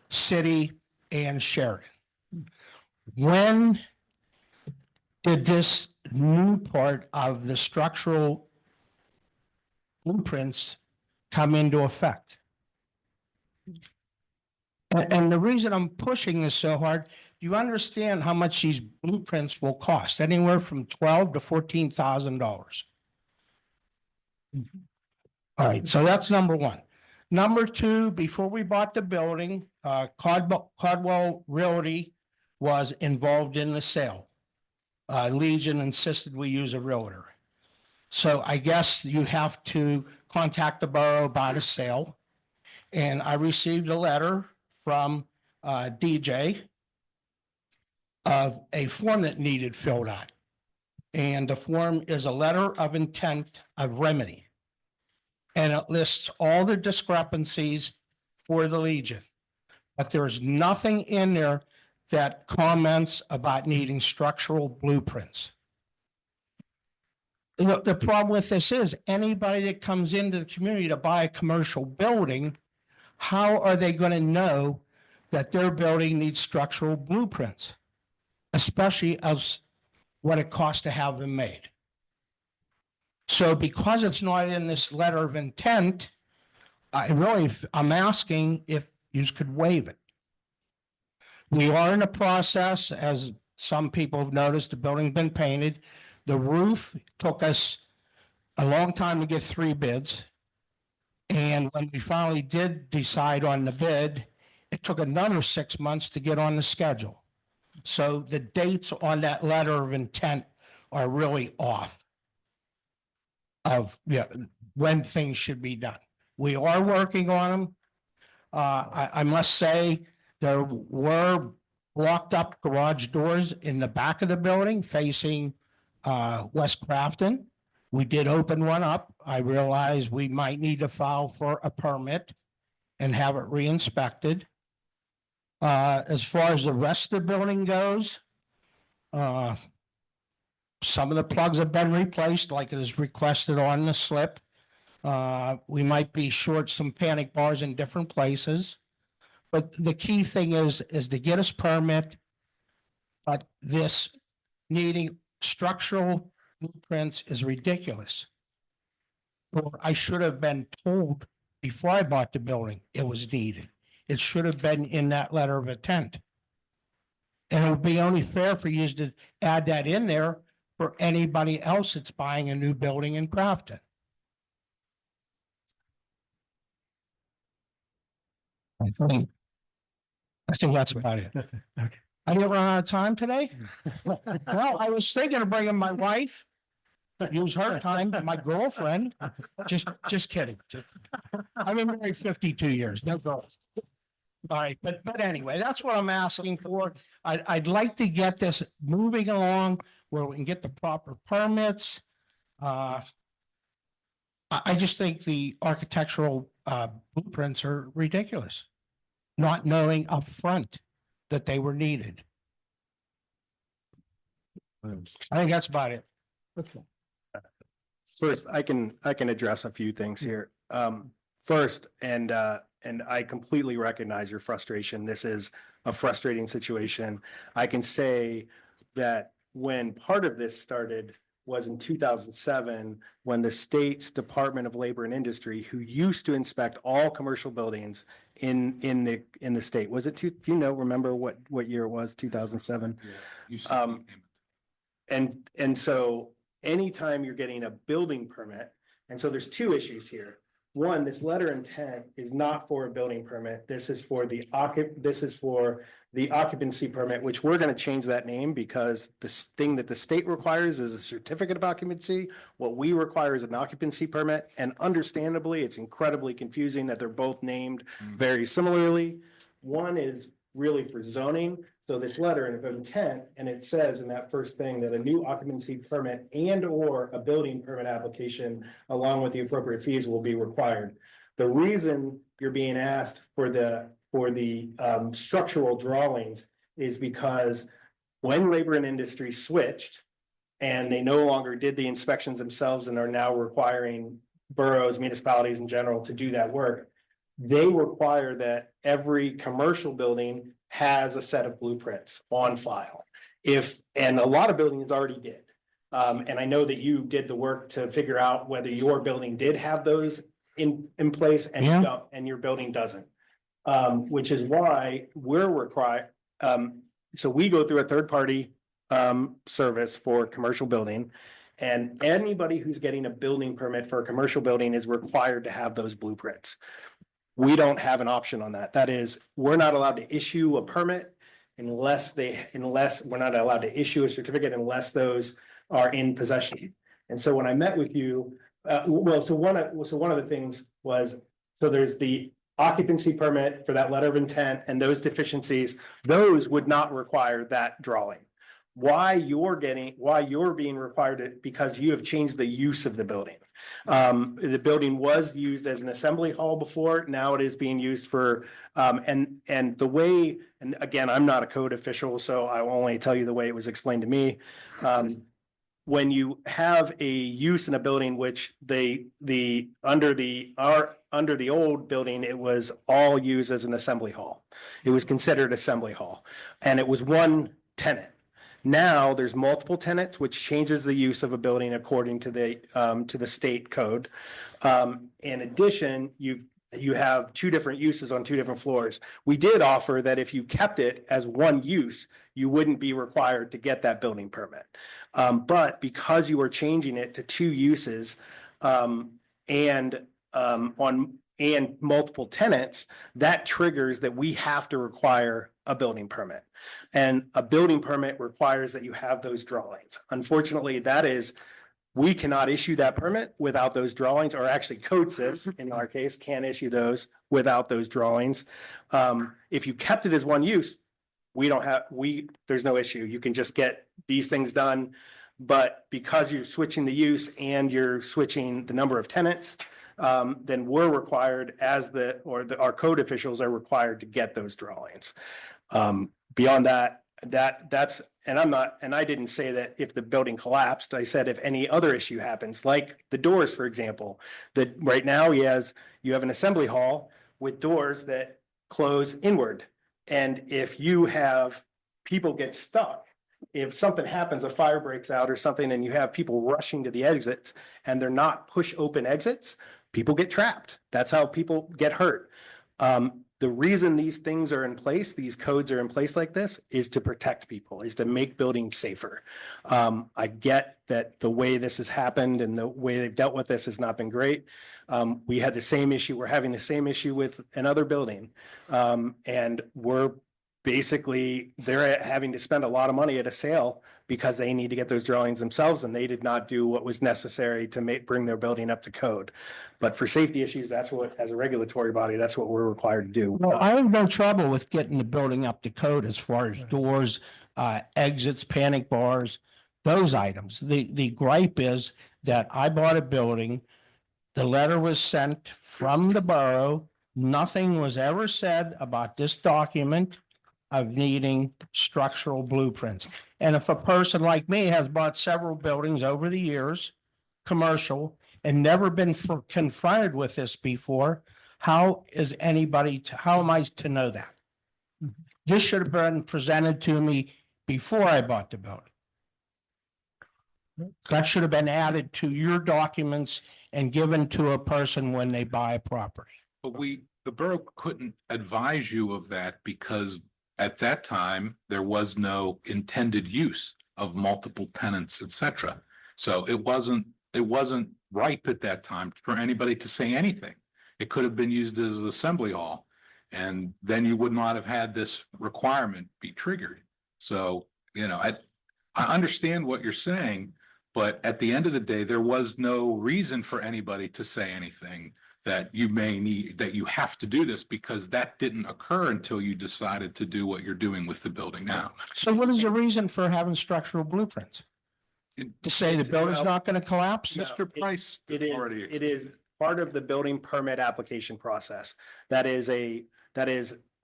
City, and Sheridan. When did this new part of the structural blueprints come into effect? And the reason I'm pushing this so hard, do you understand how much these blueprints will cost? Anywhere from $12,000 to $14,000. All right, so that's number one. Number two, before we bought the building, Caldwell Realty was involved in the sale. Legion insisted we use a realtor. So I guess you have to contact the borough about a sale. And I received a letter from DJ of a form that needed filled out. And the form is a letter of intent of remedy. And it lists all the discrepancies for the Legion. But there's nothing in there that comments about needing structural blueprints. The problem with this is anybody that comes into the community to buy a commercial building, how are they going to know that their building needs structural blueprints? Especially as what it costs to have them made. So because it's not in this letter of intent, I'm asking if you could waive it. We are in a process, as some people have noticed, the building's been painted. The roof took us a long time to get 3 bids. And when we finally did decide on the bid, it took another 6 months to get on the schedule. So the dates on that letter of intent are really off of when things should be done. We are working on them. I must say there were blocked up garage doors in the back of the building facing West Crafton. We did open one up. I realized we might need to file for a permit and have it re-inspected. As far as the rest of the building goes, some of the plugs have been replaced like it is requested on the slip. We might be short some panic bars in different places. But the key thing is to get us permit. But this needing structural blueprints is ridiculous. Or I should have been told before I bought the building it was needed. It should have been in that letter of intent. And it would be only fair for you to add that in there for anybody else that's buying a new building in Crafton. I think that's about it. That's it. Okay. I didn't run out of time today. Well, I was thinking of bringing my wife, use her time, my girlfriend. Just kidding. I've been married 52 years. No girls. All right, but anyway, that's what I'm asking for. I'd like to get this moving along where we can get the proper permits. I just think the architectural blueprints are ridiculous. Not knowing up front that they were needed. I think that's about it. First, I can address a few things here. First, and I completely recognize your frustration. This is a frustrating situation. I can say that when part of this started was in 2007, when the state's Department of Labor and Industry, who used to inspect all commercial buildings in the state, was it do you know, remember what year it was, 2007? And so anytime you're getting a building permit, and so there's 2 issues here. One, this letter intent is not for a building permit. This is for the occupancy permit, which we're going to change that name because the thing that the state requires is a certificate of occupancy. What we require is an occupancy permit. And understandably, it's incredibly confusing that they're both named very similarly. One is really for zoning. So this letter of intent, and it says in that first thing that a new occupancy permit and or a building permit application along with the appropriate fees will be required. The reason you're being asked for the for the structural drawings is because when labor and industry switched and they no longer did the inspections themselves and are now requiring boroughs, municipalities in general to do that work, they require that every commercial building has a set of blueprints on file. And a lot of buildings already did. And I know that you did the work to figure out whether your building did have those in place and you Yeah. don't, and your building doesn't. Which is why we're required, so we go through a third party service for commercial building. And anybody who's getting a building permit for a commercial building is required to have those blueprints. We don't have an option on that. That is, we're not allowed to issue a permit unless we're not allowed to issue a certificate unless those are in possession. And so when I met with you, so one of the things was, so there's the occupancy permit for that letter of intent and those deficiencies, those would not require that drawing. Why you're being required to, because you have changed the use of the building. The building was used as an assembly hall before, now it is being used for, and the way, and again, I'm not a code official, so I will only tell you the way it was explained to me. When you have a use in a building, which under the old building, it was all used as an assembly hall. It was considered assembly hall, and it was one tenant. Now there's multiple tenants, which changes the use of a building according to the state code. In addition, you have two different uses on two different floors. We did offer that if you kept it as one use, you wouldn't be required to get that building permit. But because you are changing it to two uses, and multiple tenants, that triggers that we have to require a building permit. And a building permit requires that you have those drawings. Unfortunately, we cannot issue that permit without those drawings, or actually CodeSys in our case can't issue those without those drawings. If you kept it as one use, there's no issue. You can just get these things done. But because you're switching the use and you're switching the number of tenants, then we're required our code officials are required to get those drawings. Beyond that's, and I didn't say that if the building collapsed, I said if any other issue happens, like the doors, for example, that right now you have an assembly hall with doors that close inward. And if you have people get stuck, if something happens, a fire breaks out or something, and you have people rushing to the exits and they're not push open exits, people get trapped. That's how people get hurt. The reason these things are in place, these codes are in place like this, is to protect people, is to make buildings safer. I get that the way this has happened and the way they've dealt with this has not been great. We had the same issue. We're having the same issue with another building. And they're having to spend a lot of money at a sale because they need to get those drawings themselves, and they did not do what was necessary to bring their building up to code. But for safety issues, as a regulatory body, that's what we're required to do. Well, I have no trouble with getting the building up to code as far as doors, exits, panic bars, those items. The gripe is that I bought a building, the letter was sent from the borough, nothing was ever said about this document of needing structural blueprints. And if a person like me has bought several buildings over the years, commercial, and never been confronted with this before, how am I to know that? This should have been presented to me before I bought the building. That should have been added to your documents and given to a person when they buy a property. But the borough couldn't advise you of that because at that time, there was no intended use of multiple tenants, etc. So it wasn't ripe at that time for anybody to say anything. It could have been used as an assembly hall, and then you would not have had this requirement be triggered. So, I understand what you're saying, but at the end of the day, there was no reason for anybody to say anything that you have to do this, because that didn't occur until you decided to do what you're doing with the building now. So what is the reason for having structural blueprints? To say the building's not going to collapse? Mr. Price It is part of the building permit application process. That is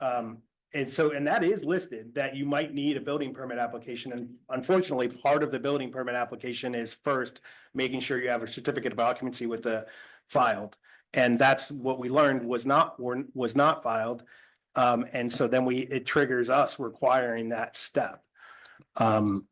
and that is listed, that you might need a building permit application, and unfortunately, part of the building permit application is first making sure you have a certificate of occupancy with the filed. And that's what we learned was not filed. And so then it triggers us requiring that step. I'm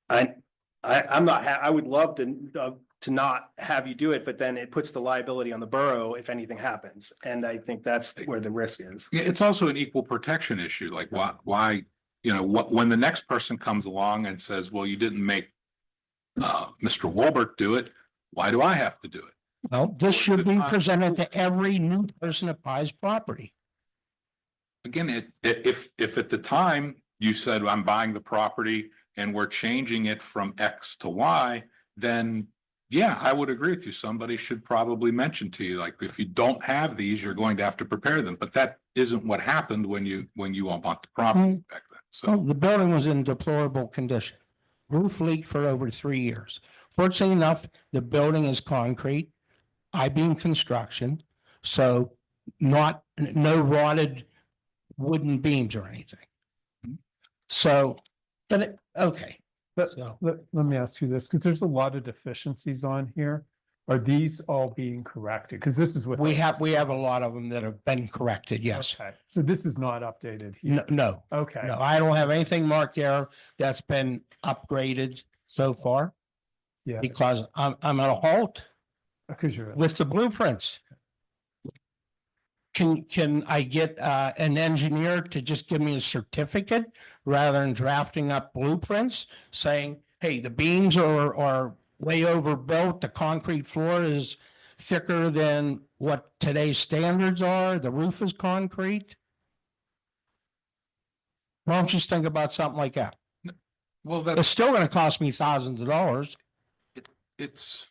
not, I would love to not have you do it, but then it puts the liability on the borough if anything happens. And I think that's where the risk is. Yeah, it's also an equal protection issue, like why, when the next person comes along and says, well, you didn't make Mr. Wolbert do it, why do I have to do it? Well, this should be presented to every new person that buys property. Again, if at the time you said, I'm buying the property and we're changing it from X to Y, then yeah, I would agree with you. Somebody should probably mention to you, like, if you don't have these, you're going to have to prepare them. But that isn't what happened when you all bought the property back then. Well, So the building was in deplorable condition. Roof leaked for over 3 years. Fortunately enough, the building is concrete, I-beam construction, so no rotted wooden beams or anything. So, okay. So- Let me ask you this, because there's a lot of deficiencies on here. Are these all being corrected? Because this is what. We have a lot of them that have been corrected, yes. Okay, so this is not updated here. No, Okay. no, I don't have anything marked there that's been upgraded so far Yeah, because I'm at a halt because you're. with the blueprints. Can I get an engineer to just give me a certificate rather than drafting up blueprints saying, hey, the beams are way overbuilt, the concrete floor is thicker than what today's standards are, the roof is concrete? Why don't you just think about something like that? well, It's still gonna cost me thousands of dollars. that's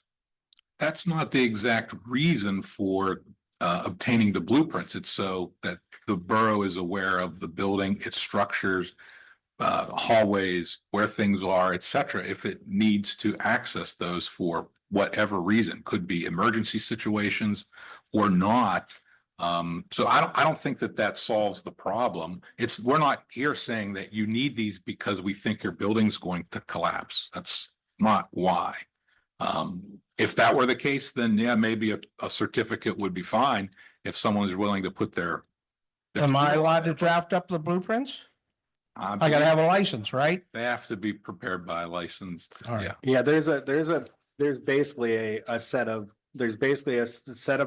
not the exact reason for obtaining the blueprints. It's so that the borough is aware of the building, its structures, hallways, where things are, et cetera, if it needs to access those for whatever reason, could be emergency situations or not. So I don't think that solves the problem. We're not here saying that you need these because we think your building's going to collapse. That's not why. If that were the case, then yeah, maybe a certificate would be fine if someone is willing to put their. Am I allowed to draft up the blueprints? I I gotta have a license, right? They have to be prepared by a licensed, All right. yeah. Yeah, there's basically a set of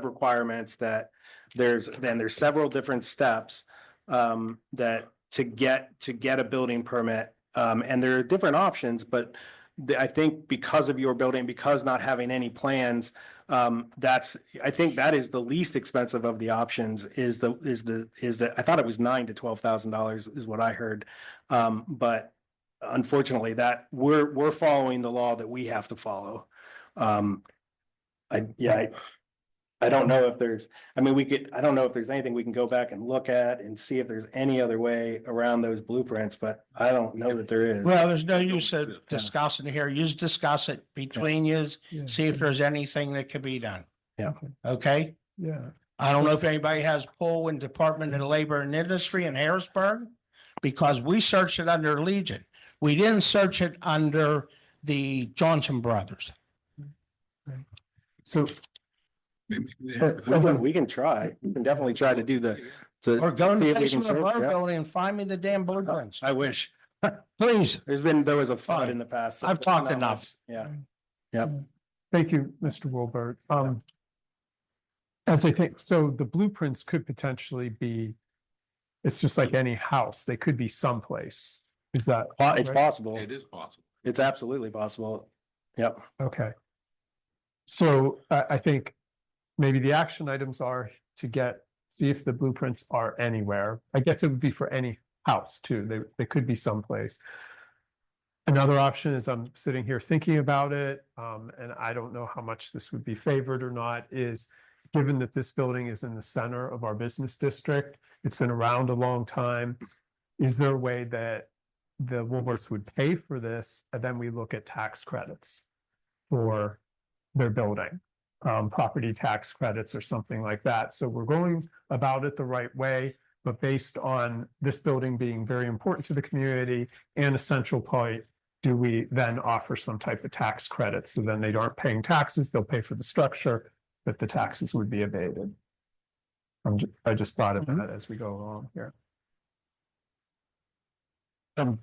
requirements that there's several different steps that to get a building permit. And there are different options, but I think because of your building, because not having any plans, I think that is the least expensive of the options is the I thought it was $9,000 to $12,000 is what I heard. But unfortunately that we're following the law that we have to follow. I don't know if there's, I don't know if there's anything we can go back and look at and see if there's any other way around those blueprints, but I don't know that there is. Well, there's no use of discussing it here. You just discuss it between yous, see if there's anything that could be done. Yeah. Okay? Yeah, I don't know if anybody has pull in Department of Labor and Industry in Harrisburg, because we searched it under Legion. We didn't search it under the Johnson Brothers. so We can try. We can definitely try to do Or go in see the if we can basement of search, our yeah. building and find me the damn blueprints. I wish. Please. There was a flood in the past. I've talked enough. Yeah. Yep. thank you, Mr. Wilbert. As I think, so the blueprints could potentially be, it's just like any house, they could be someplace. Is that? It's right? possible. It is possible. It's absolutely possible. Yep. Okay. So I think maybe the action items are to see if the blueprints are anywhere. I guess it would be for any house too. They could be someplace. Another option is I'm sitting here thinking about it, and I don't know how much this would be favored or not, is given that this building is in the center of our business district, it's been around a long time. Is there a way that the Woolworths would pay for this, and then we look at tax credits for their building, property tax credits or something like that? So we're going about it the right way. but based on this building being very important to the community and a central point, do we then offer some type of tax credit? So then they aren't paying taxes, they'll pay for the structure, but the taxes would be abated. I just thought of that as we go along here. I'm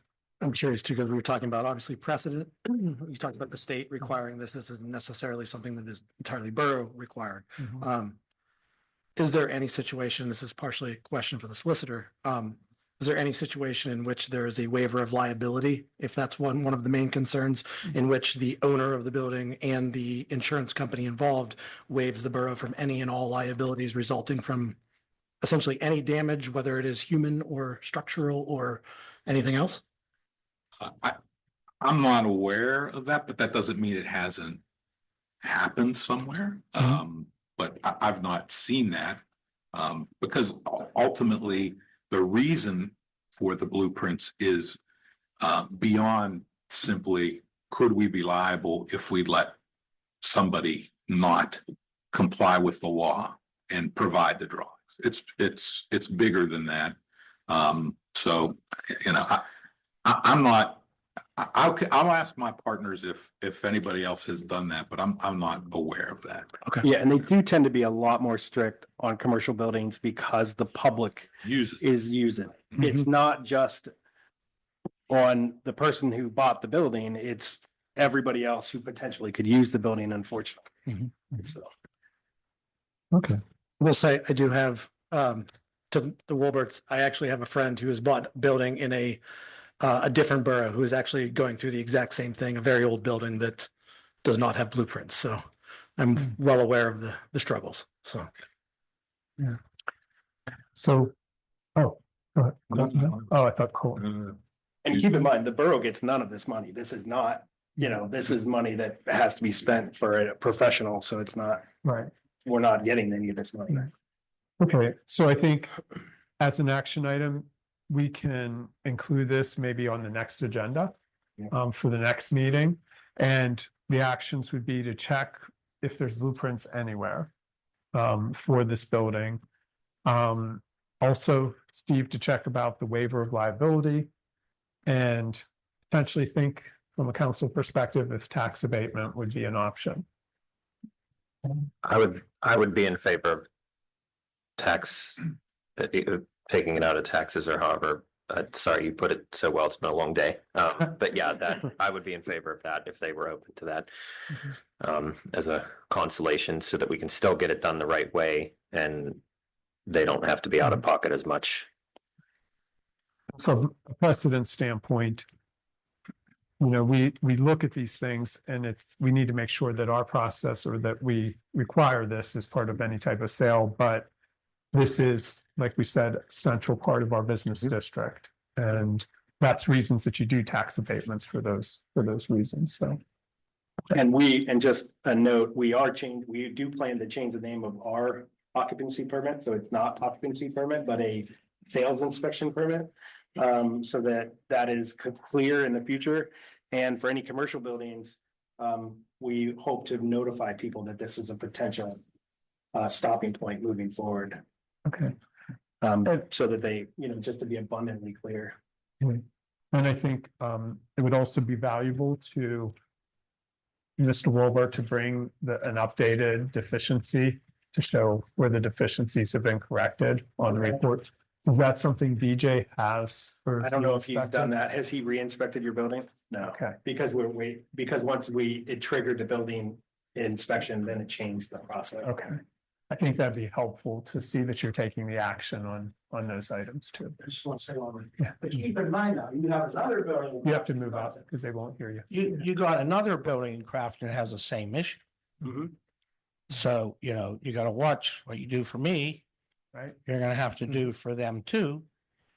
curious too, because we were talking about obviously precedent. You talked about the state requiring this. This isn't necessarily something that is entirely borough required. Is there any situation, this is partially a question for the solicitor, is there any situation in which there is a waiver of liability? If that's one of the main concerns, in which the owner of the building and the insurance company involved waives the borough from any and all liabilities resulting from essentially any damage, whether it is human or structural or anything else? I'm not aware of that, but that doesn't mean it hasn't happened somewhere. But I've not seen that. Because ultimately, the reason for the blueprints is beyond simply, could we be liable if we let somebody not comply with the law and provide the drawings? It's bigger than that. So, you know, I'm not, I'll ask my partners if anybody else has done that, but I'm not aware of that. Okay. Yeah, and they do tend to be a lot more strict on commercial buildings because the public is using it. It's not just on the person who bought the building, it's everybody else who potentially could use the building, unfortunately. So. Okay. I will say, I do have, to the Wilberts, I actually have a friend who has bought a building in a different borough who is actually going through the exact same thing, a very old building that does not have blueprints. So I'm well aware of the struggles. So. Yeah. So, oh, go ahead. Oh, I thought cool. And keep in mind, the borough gets none of this money. This is not, you know, this is money that has to be spent for a professional. So it's not, Right. we're not getting any of this money. Okay, so I think as an action item, we can include this maybe on the next agenda for the next meeting. And the actions would be to check if there's blueprints anywhere for this building. Also, Steve, to check about the waiver of liability and potentially think from a council perspective if tax abatement would be an option. I would be in favor of tax, taking it out of taxes or however, sorry, you put it so well, it's been a long day. But yeah, that I would be in favor of that if they were open to that. As a consolation so that we can still get it done the right way and they don't have to be out of pocket as much. From a precedent standpoint, you know, we look at these things and we need to make sure that our process or that we require this as part of any type of sale, but this is, like we said, a central part of our business district. And that's reasons that you do tax abatements for those reasons, so. And just a note, we do plan to change the name of our occupancy permit, so it's not occupancy permit, but a sales inspection permit. So that is clear in the future. And for any commercial buildings, we hope to notify people that this is a potential stopping point moving forward. Okay. So that they, you know, just to be abundantly clear. And I think it would also be valuable to Mr. Wilbur to bring an updated deficiency to show where the deficiencies have been corrected on the report. Is that something DJ has? I don't know if he's done that. Has he re-inspected your building? No. Okay. Because because once it triggered the building inspection, then it changed the process. Okay. I think that'd be helpful to see that you're taking the action on those items too. I just want to say one Yeah. but keep in mind now, you have another building. You have to move out because they won't hear you. You got another building in Crafton that has the same issue. Mhm. So, you know, you gotta watch what you do for me. Right. You're gonna have to do for them too.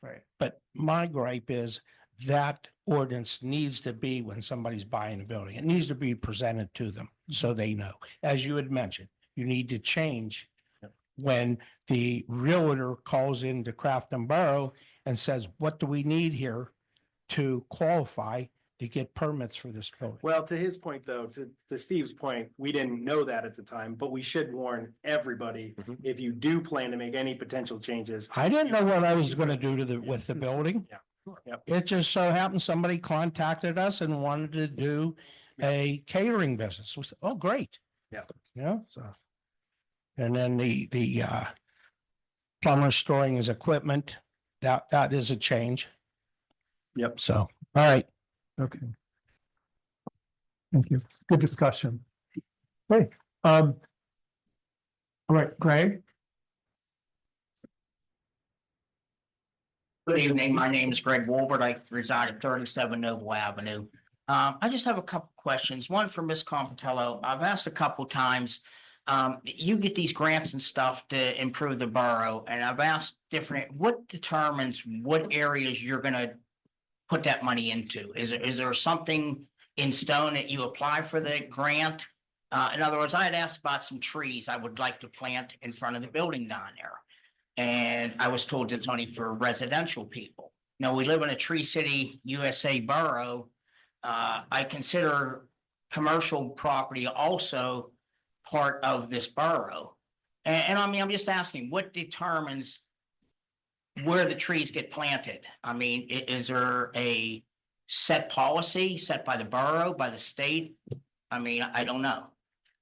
Right. But my gripe is that ordinance needs to be when somebody's buying a building. It needs to be presented to them so they know. As you had mentioned, you need to change when the realtor calls into Crafton Borough and says, what do we need here to qualify? to get permits for this building. Well, to his point, though, to Steve's point, we didn't know that at the time, but we should warn everybody Mhm. if you do plan to make any potential changes. I didn't know what I was gonna do with the building. Yeah. Yep. It just so happened somebody contacted us and wanted to do a catering business. We said, oh, great. Yeah. Yeah, so. And then the plumber storing his equipment, that is a change. Yep. So, all right. Okay. Thank you. Good discussion. Great. All right, Greg? Good evening. My name is Greg Wolbert. I reside at 37 Noble Avenue. I just have a couple questions. One for Ms. Compatello. I've asked a couple times. You get these grants and stuff to improve the borough, and I've asked what determines what areas you're gonna put that money into? Is there something in stone that you apply for the grant? In other words, I had asked about some trees I would like to plant in front of the building down there. And I was told it's only for residential people. Now, we live in a Tree City, USA borough. I consider commercial property also part of this borough. And I mean, I'm just asking, what determines where the trees get planted? I mean, is there a set policy set by the borough, by the state? I mean, I don't know.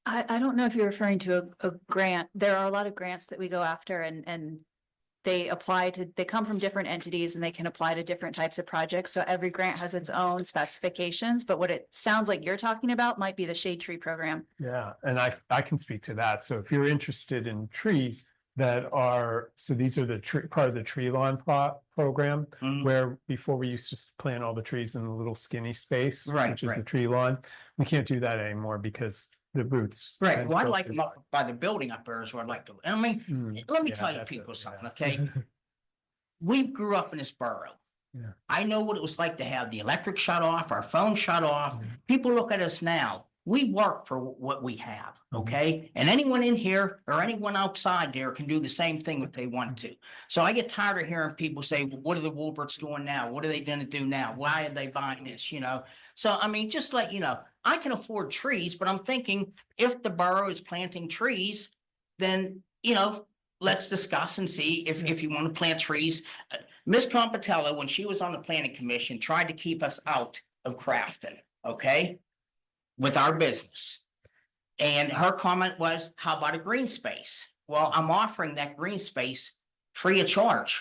I don't know if you're referring to a grant. There are a lot of grants that we go after and they come from different entities and they can apply to different types of projects. So every grant has its own specifications, but what it sounds like you're talking about might be the shade tree program. Yeah, and I can speak to that. So if you're interested in trees that are, so these are the part of the tree lawn program, where before we used to plant all the trees in a little skinny space, Right, which is the right. tree lawn. We can't do that anymore because the roots. Right, and well, I'd go like through- them up by the building up there is where I'd like to, and I mean, let me Yeah, tell you that's people it, something, yeah. okay? We grew up in this borough. Yeah. I know what it was like to have the electric shut off, our phone shut off. People look at us now. We work for what we have, okay? And anyone in here or anyone outside there can do the same thing if they want to. So I get tired of hearing people say, well, what are the Wolberts doing now? What are they gonna do now? Why are they buying this, you know? So, I mean, just like, you know, I can afford trees, but I'm thinking if the borough is planting trees, then, you know, let's discuss and see if you want to plant trees. Ms. Compatello, when she was on the planning commission, tried to keep us out of Crafton, okay? With our business. And her comment was, how about a green space? Well, I'm offering that green space free of charge.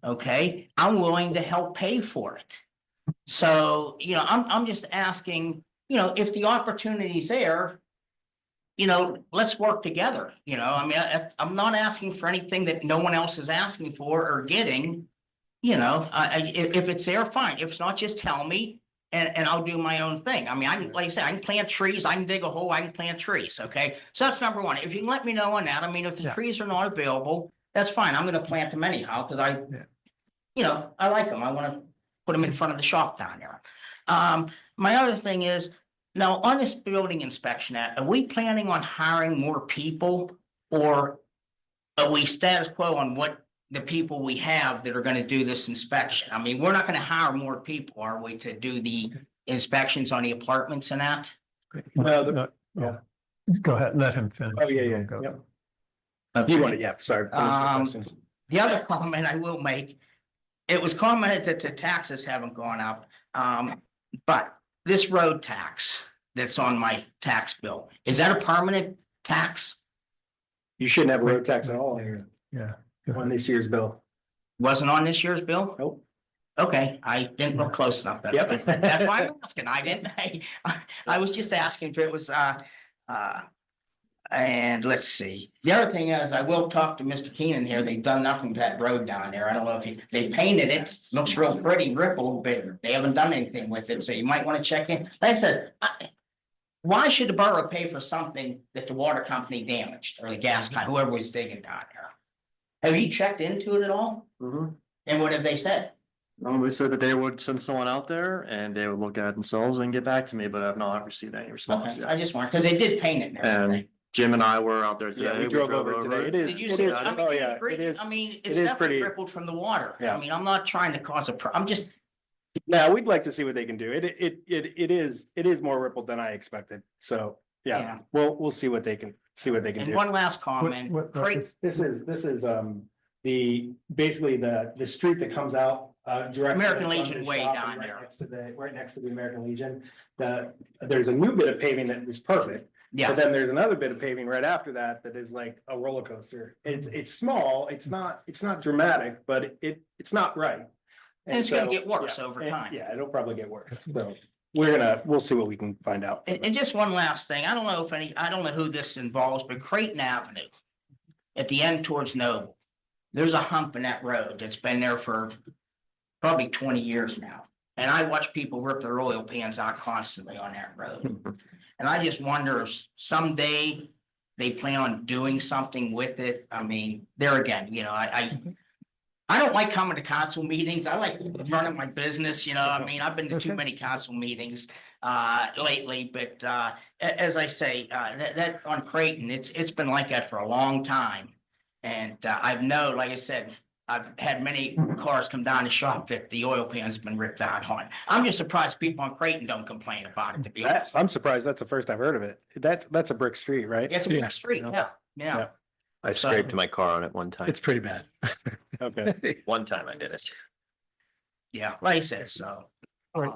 Okay, I'm willing to help pay for it. So, you know, I'm just asking, you know, if the opportunity's there, you know, let's work together, you know, I mean, I'm not asking for anything that no one else is asking for or getting. You know, if it's there, fine. If it's not, just tell me and I'll do my own thing. I mean, I can, like I said, I can plant trees, I can dig a hole, I can plant trees, okay? So that's number one. If you can let me know on that, I mean, if the Yeah. trees are not available, that's fine. I'm gonna plant them anyhow, because you know, I like them. I wanna put them in front of the shop down there. My other thing is, now on this building inspection act, are we planning on hiring more people? Or are we status quo on what the people we have that are gonna do this inspection? I mean, we're not gonna hire more people, are we, to do the inspections on the apartments and that? Well, Yeah. Go ahead, let him finish. Oh, yeah, Go. yep. You want it, yeah, sorry. finish your Um, questions. The other comment I will make, it was commented that the taxes haven't gone up. But this road tax that's on my tax bill, is that a permanent tax? You shouldn't have a road tax at all Yeah. on this year's bill. Wasn't on this year's bill? Nope. Okay, I didn't look close enough. then. Yep. That's why I'm asking. I didn't, I was just asking if it was, and let's see. The other thing is, I will talk to Mr. Keenan here. They've done nothing to that road down there. I don't know if they painted it, looks real pretty, rippled, but they haven't done anything with it, so you might want to check in. Like I said, why should the borough pay for something that the water company damaged, or the gas company, whoever was digging down there? Have you checked into it at all? And what have they said? They said that they would send someone out there and they would look at it themselves and get back to me, but I've not received any response Okay, I yet. just want, because they did paint it and everything. And Jim and I were out there today. Yeah, we drove over today. It Did is, you it see, is, I mean, oh, yeah, it's pretty- it is. I mean, it it's is definitely pretty- rippled from the water. Yeah. I mean, I'm not trying to cause I'm just, Now, we'd like to see what they can do. It is more rippled than I expected. So, Yeah. yeah, we'll see what they can And do. one last comment. Creighton- This is basically the street that comes out directly. American from Legion the way shop down and there. right next to the American Legion. There's a new bit of paving that is perfect. But Yeah, then there's another bit of paving right after that that is like a roller coaster. It's small, it's not dramatic, but it's not right. and it's gonna so, get worse yeah, over and- time. Yeah, it'll probably get worse. So we'll see what we can find out. And just one last thing, I don't know who this involves, but Creighton Avenue. At the end towards Noble, there's a hump in that road that's been there for probably 20 years now. And I watch people rip their oil pans out constantly on that road. And I just wonder if someday they plan on doing something with it. I mean, there again, I don't like coming to council meetings. I like running my business, I mean, I've been to too many council meetings lately, but as I say, that on Creighton, it's been like that for a long time. And like I said, I've had many cars come down the shop that the oil pan's been ripped out on. I'm just surprised people on Creighton don't complain about it, to be honest. I'm surprised that's the first I've heard of it. That's a brick street, right? It's a big street, yeah. I scraped my car on it one time. It's pretty bad. Okay. One time I did it. Yeah, like I said, so. All right.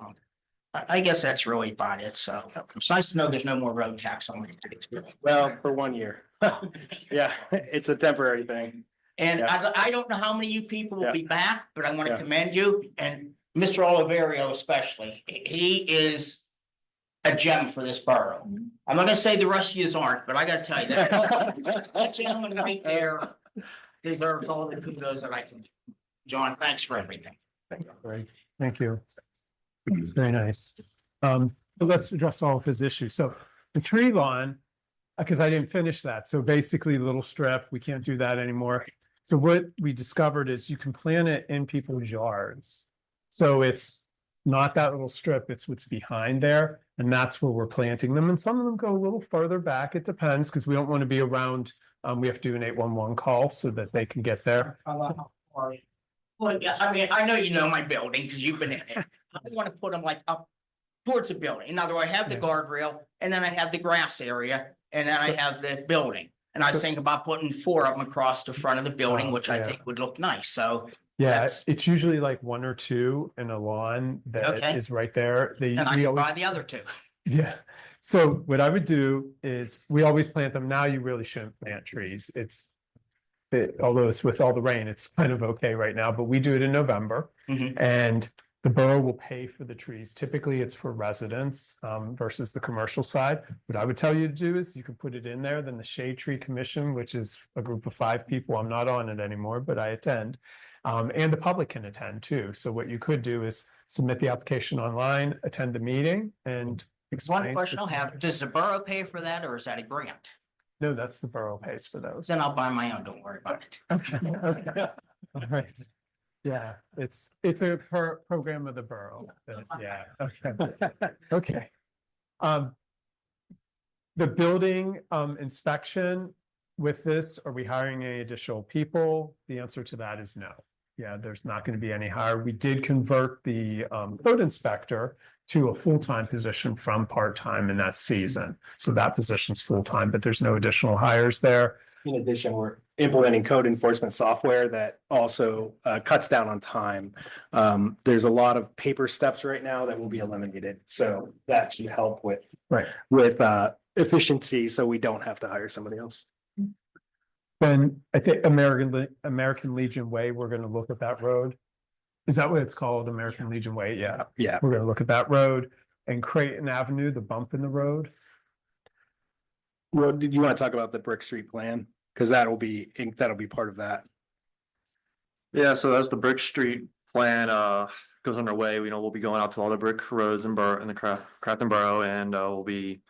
I guess that's really about it, so it's nice to know there's no more road tax on it. Well, for 1 year. Yeah, it's a temporary thing. And Yeah. I don't know how many of you people will Yeah. be back, but I want to Yeah. commend you and Mr. Oliverio especially. He is a gem for this borough. I'm not gonna say the rest of yous aren't, but I gotta tell you that. That gentleman right there deserves all the kudos that I can. John, thanks for everything. Great, thank you. It's very nice. But let's address all of his issues. So the tree lawn, because I didn't finish that. So basically the little strip, we can't do that anymore. So what we discovered is you can plant it in people's yards. So it's not that little strip, it's what's behind there. And that's where we're planting them. And some of them go a little further back. It depends, because we don't want to be around. We have to do an 811 call so that they can get there. Well, yeah, I mean, I know you know my building because you've been in it. I want to put them like up towards the building. In other words, I have the Yeah. guardrail and then I have the grass area and then I have the building. And I was thinking about putting 4 of them across the front of the building, Oh, which I yeah. think would look nice. So, Yeah, That's- it's usually like 1 or 2 in a lawn that Okay. is right there. and I We can buy always, the other 2. yeah. So what I would do is we always plant them. Now you really shouldn't plant trees. Although it's with all the rain, it's kind of okay right now, but we do it in November. Mhm. And the borough will pay for the trees. Typically, it's for residents versus the commercial side. What I would tell you to do is you can put it in there, then the Shade Tree Commission, which is a group of 5 people. I'm not on it anymore, but I attend. And the public can attend too. So what you could do is submit the application online, attend the meeting and. One explain question the- I'll have, does the borough pay for that or is that a grant? No, that's the borough pays for those. Then I'll buy my own. Don't worry about it. Okay, okay. All right. Yeah, it's a program of the borough. Yeah, okay. Okay. The building inspection with this, are we hiring any additional people? The answer to that is no. Yeah, there's not going to be any hire. We did convert the code inspector to a full-time position from part-time in that season. So that position's full-time, but there's no additional hires there. In addition, we're implementing code enforcement software that also cuts down on time. There's a lot of paper steps right now that will be eliminated. So that should help with efficiency, so we don't have to hire somebody else. Then I think American Legion Way, we're gonna look at that road. Is that what it's called? American Legion Way? Yeah, Yeah. we're gonna look at that road and Creighton Avenue, the bump in the road. Well, did you want to talk about the Brick Street plan? Because that'll be part of that. Yeah, so as the Brick Street plan goes underway, we'll be going out to all the brick roads in the Crafton Borough, and we'll be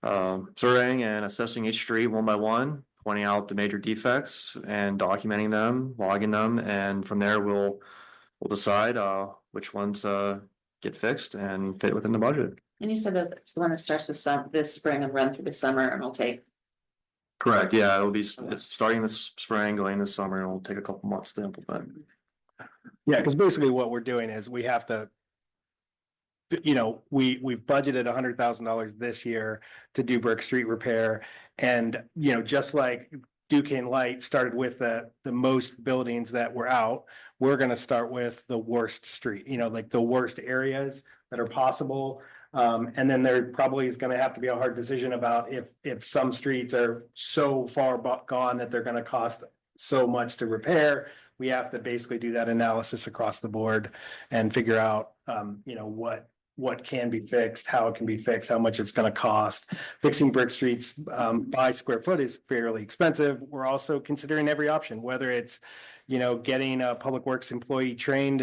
surveying and assessing each street one by one, pointing out the major defects and documenting them, logging them, and from there we'll decide which ones get fixed and fit within the budget. And you said that it's the one that starts this spring and run through the summer and will take. Correct, yeah, it's starting this spring, going this summer, and it'll take a couple months to implement. Yeah, because basically what we're doing is we have to you know, we've budgeted $100,000 this year to do Brick Street repair. And, you know, just like Duquesne Light started with the most buildings that were out, we're gonna start with the worst street, you know, like the worst areas that are possible. And then there probably is gonna have to be a hard decision about if some streets are so far gone that they're gonna cost so much to repair. We have to basically do that analysis across the board and figure out, you know, what can be fixed, how it can be fixed, how much it's gonna cost. Fixing brick streets, by square foot is fairly expensive. We're also considering every option, whether it's, you know, getting a public works employee trained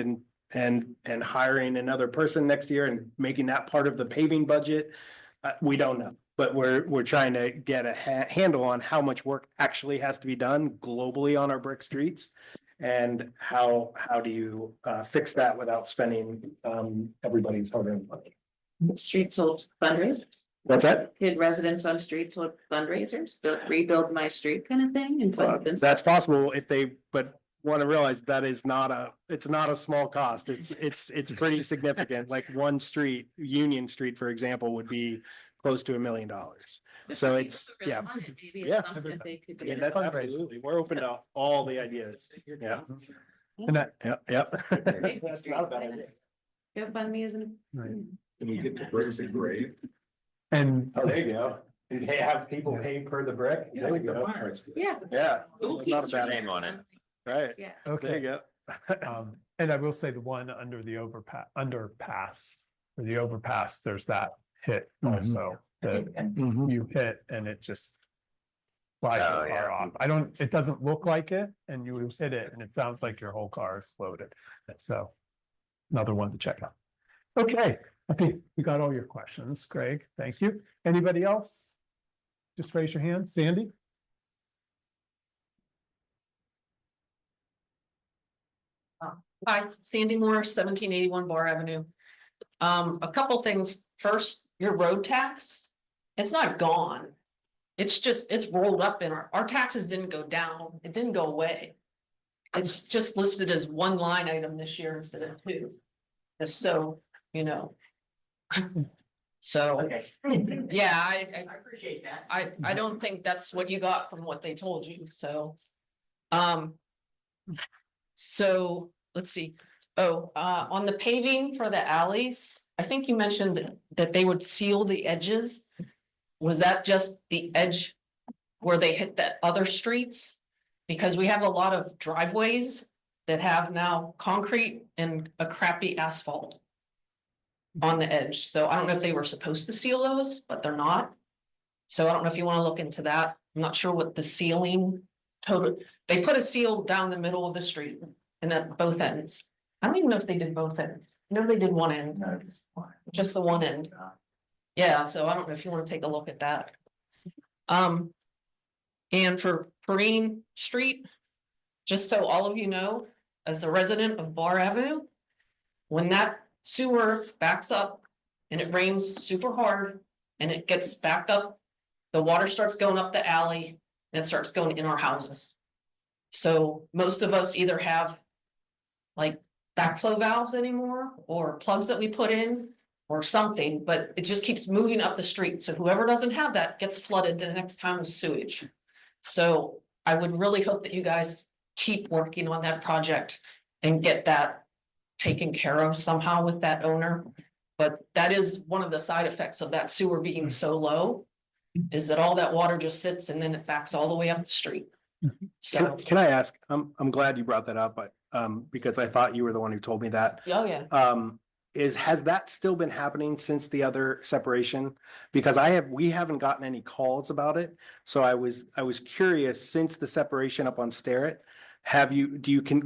and hiring another person next year and making that part of the paving budget. We don't know, but we're trying to get a handle on how much work actually has to be done globally on our brick streets. And how do you fix that without spending everybody's hard-earned money? Streets hold fundraisers. What's that? Did residents on streets hold fundraisers, rebuild my street kind of thing and put them. That's possible if they, but want to realize that is it's not a small cost. It's pretty significant. Like one street, Union Street, for example, would be close to $1 million. So it's, yeah. Yeah. Yeah, that's absolutely. We're open to all the ideas. Yeah. And that, Yep. That's not a bad idea. GoFundMe isn't. right. Can we get the bricks engraved? And Oh, there you go. And have people pay per the brick? There we go. Yeah. Yeah. It's not a bad Name on it. Right. Yeah. There okay, you go. and I will say the one under the underpass, for the overpass, there's that hit also that you hit and it just flies Oh, your car yeah. off. It doesn't look like it and you hit it and it sounds like your whole car exploded. So another one to check out. Okay, I think we got all your questions, Greg. Thank you. Anybody else? Just raise your hand. Sandy? Hi, Sandy Moore, 1781 Bar Avenue. A couple things. First, your road tax, it's not gone. It's rolled up in our taxes didn't go down. It didn't go away. It's just listed as one line item this year instead of two. Just so, you know. So, Okay. yeah, I appreciate that. I don't think that's what you got from what they told you, so. So, let's see. Oh, on the paving for the alleys, I think you mentioned that they would seal the edges. Was that just the edge where they hit the other streets? Because we have a lot of driveways that have now concrete and a crappy asphalt on the edge. So I don't know if they were supposed to seal those, but they're not. So I don't know if you want to look into that. I'm not sure what the sealing total, they put a seal down the middle of the street and at both ends. I don't even know if they did both ends. No, they did one end, just the one end. Yeah, so I don't know if you want to take a look at that. And for Perrine Street, just so all of you know, as a resident of Bar Avenue, when that sewer backs up and it rains super hard and it gets backed up, the water starts going up the alley and it starts going in our houses. So most of us either have like backflow valves anymore or plugs that we put in or something, but it just keeps moving up the street. So whoever doesn't have that gets flooded the next time with sewage. So I would really hope that you guys keep working on that project and get that taken care of somehow with that owner. But that is one of the side effects of that sewer being so low, is that all that water just sits and then it backs all the way up the street. So, Can I ask, I'm glad you brought that up, but because I thought you were the one who told me that. oh yeah, Has that still been happening since the other separation? Because we haven't gotten any calls about it. So I was curious, since the separation up on Starrett,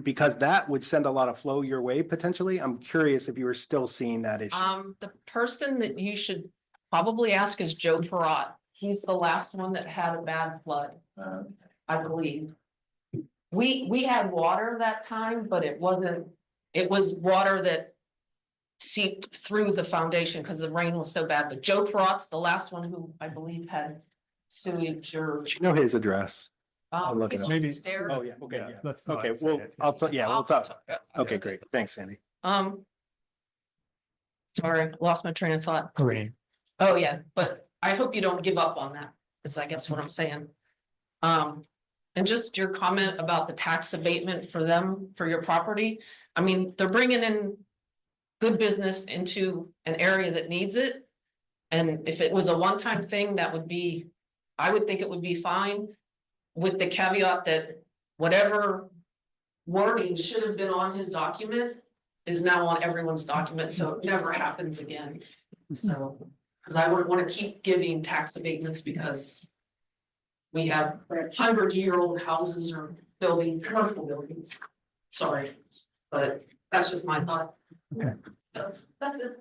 because that would send a lot of flow your way potentially. I'm curious if you were still seeing that issue. the person that you should probably ask is Joe Perrott. He's the last one that had a bad flood, I believe. We had water that time, but it was water that seeped through the foundation because the rain was so bad. But Joe Perrott's the last one who I believe had sewage or. Do you know his address? I'll look it he's up. Maybe- upstairs. Oh, yeah, okay, Yeah, yeah. let's not Okay, say well, it. we'll talk. I'll- Okay, great. Thanks, Sandy. Sorry, lost my train of thought. Green. Oh, yeah, but I hope you don't give up on that, is I guess what I'm saying. And just your comment about the tax abatement for them, for your property. I mean, they're bringing in good business into an area that needs it. And if it was a one-time thing, that would be, I would think it would be fine. With the caveat that whatever wording should have been on his document is now on everyone's document, so it never happens again. So, because I wouldn't want to keep giving tax abatements because we have 100-year-old houses or commercial buildings. Sorry, but that's just my thought. Okay. That's it.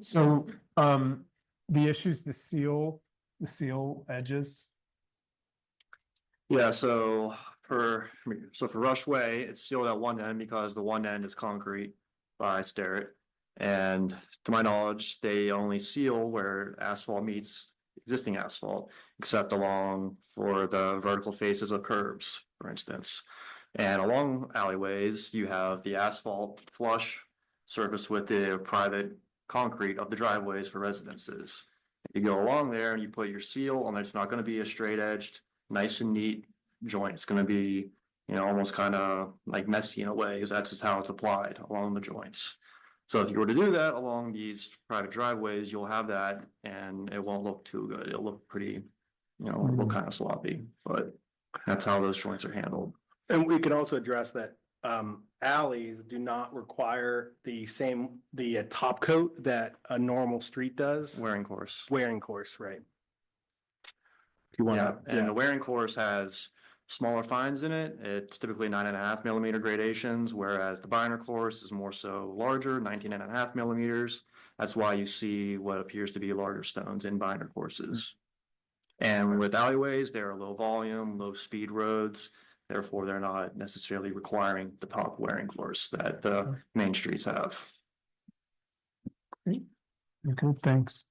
So, the issues, the seal edges. Yeah, so for Rush Way, it's sealed at one end because the one end is concrete by Starrett. And to my knowledge, they only seal where asphalt meets existing asphalt, except along for the vertical faces of curbs, for instance. And along alleyways, you have the asphalt flush surface with the private concrete of the driveways for residences. You go along there and you put your seal, and it's not going to be a straight edged, nice and neat joint. It's going to be, almost kind of like messy in a way, because that's just how it's applied along the joints. So if you were to do that along these private driveways, you'll have that, and it won't look too good. It'll look pretty, it'll look kind of sloppy, but that's how those joints are handled. And we can also address that alleys do not require the top coat that a normal street does. Wearing course. Right. If you want Yeah, to, and the wearing course has smaller fines in it. It's typically 9.5 millimeter gradations, whereas the binder course is more so larger, 19.5 millimeters. That's why you see what appears to be larger stones in binder courses. And with alleyways, they're low volume, low speed roads. Therefore, they're not necessarily requiring the top wearing course that the main streets have. Okay, thanks.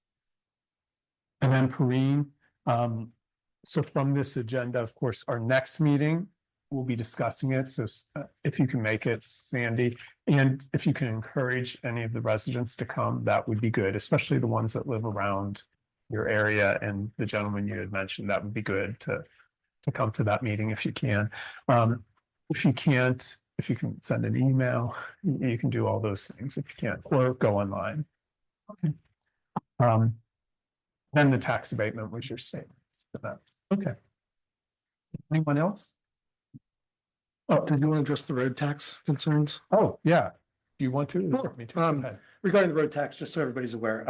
And then Perrine, so from this agenda, of course, our next meeting, we'll be discussing it. So if you can make it, Sandy, and if you can encourage any of the residents to come, that would be good, especially the ones that live around your area. And the gentleman you had mentioned, that would be good to come to that meeting if you can. If you can't, if you can send an email, you can do all those things if you can't, or go online. Okay. Then the tax abatement was your statement. Okay. Anyone else? Oh, did you want to address the road tax concerns? Oh, yeah. Do you want to? Sure. Me too. Go ahead. Regarding the road tax, just so everybody's aware,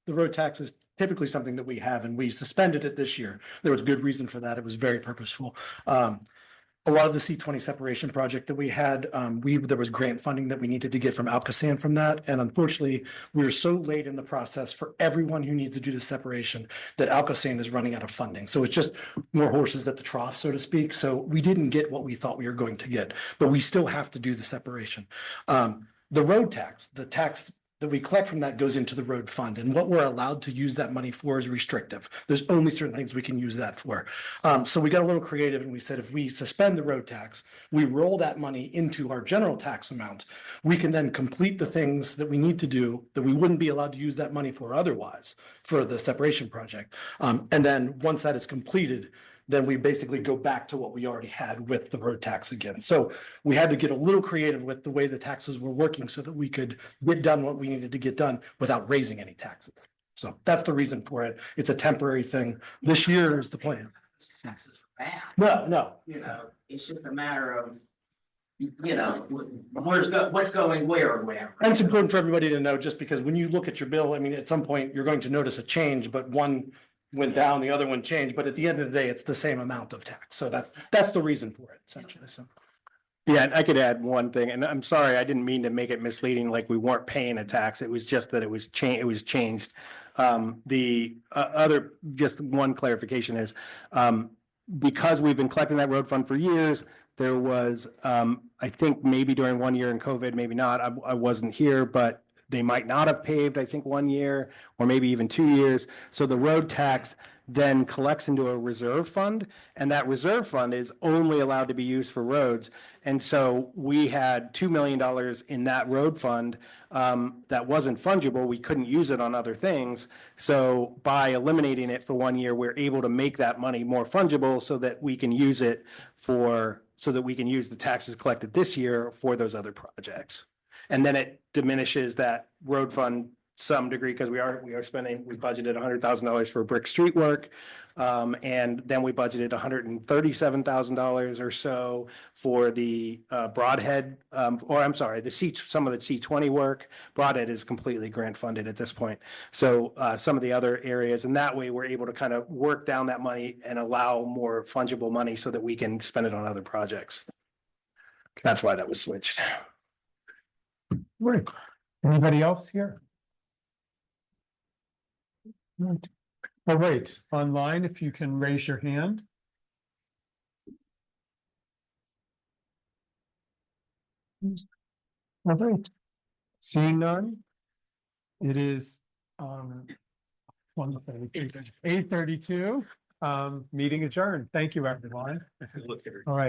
the road tax is typically something that we have, and we suspended it this year. There was good reason for that. It was very purposeful. A lot of the C20 separation project that we had, there was grant funding that we needed to get from Alcosan from that. And unfortunately, we were so late in the process for everyone who needs to do the separation that Alcosan is running out of funding. So it's just more horses at the trough, so to speak. So we didn't get what we thought we were going to get, but we still have to do the separation. The road tax, the tax that we collect from that goes into the road fund, and what we're allowed to use that money for is restrictive. There's only certain things we can use that for. So we got a little creative and we said, if we suspend the road tax, we roll that money into our general tax amount, we can then complete the things that we need to do that we wouldn't be allowed to use that money for otherwise for the separation project. And then once that is completed, then we basically go back to what we already had with the road tax again. So we had to get a little creative with the way the taxes were working so that we could get done what we needed to get done without raising any taxes. So that's the reason for it. It's a temporary thing. This year is the plan. Taxes are bad. No. It's just a matter of, what's going where. And it's important for everybody to know, just because when you look at your bill, I mean, at some point, you're going to notice a change, but one went down, the other one changed, but at the end of the day, it's the same amount of tax. So that's the reason for it, essentially. So. Yeah, and I could add one thing, and I'm sorry, I didn't mean to make it misleading, like we weren't paying a tax. It was just that it was changed. The other, just one clarification is, because we've been collecting that road fund for years, there was, I think maybe during one year in COVID, maybe not, I wasn't here, but they might not have paved, I think, 1 year or maybe even 2 years. So the road tax then collects into a reserve fund, and that reserve fund is only allowed to be used for roads. And so we had $2 million in that road fund that wasn't fungible. We couldn't use it on other things. So by eliminating it for 1 year, we're able to make that money more fungible so that we can use it so that we can use the taxes collected this year for those other projects. And then it diminishes that road fund some degree because we are spending, we budgeted $100,000 for brick street work. And then we budgeted $137,000 or so for the Broadhead, or I'm sorry, some of the C20 work. Broadhead is completely grant funded at this point. So some of the other areas, and that way we're able to kind of work down that money and allow more fungible money so that we can spend it on other projects. That's why that was switched. Right. Anybody else here? Right. All right, online, if you can raise your hand. All right. Seeing none. It is 8:32, meeting adjourned. Thank you, everyone. All right.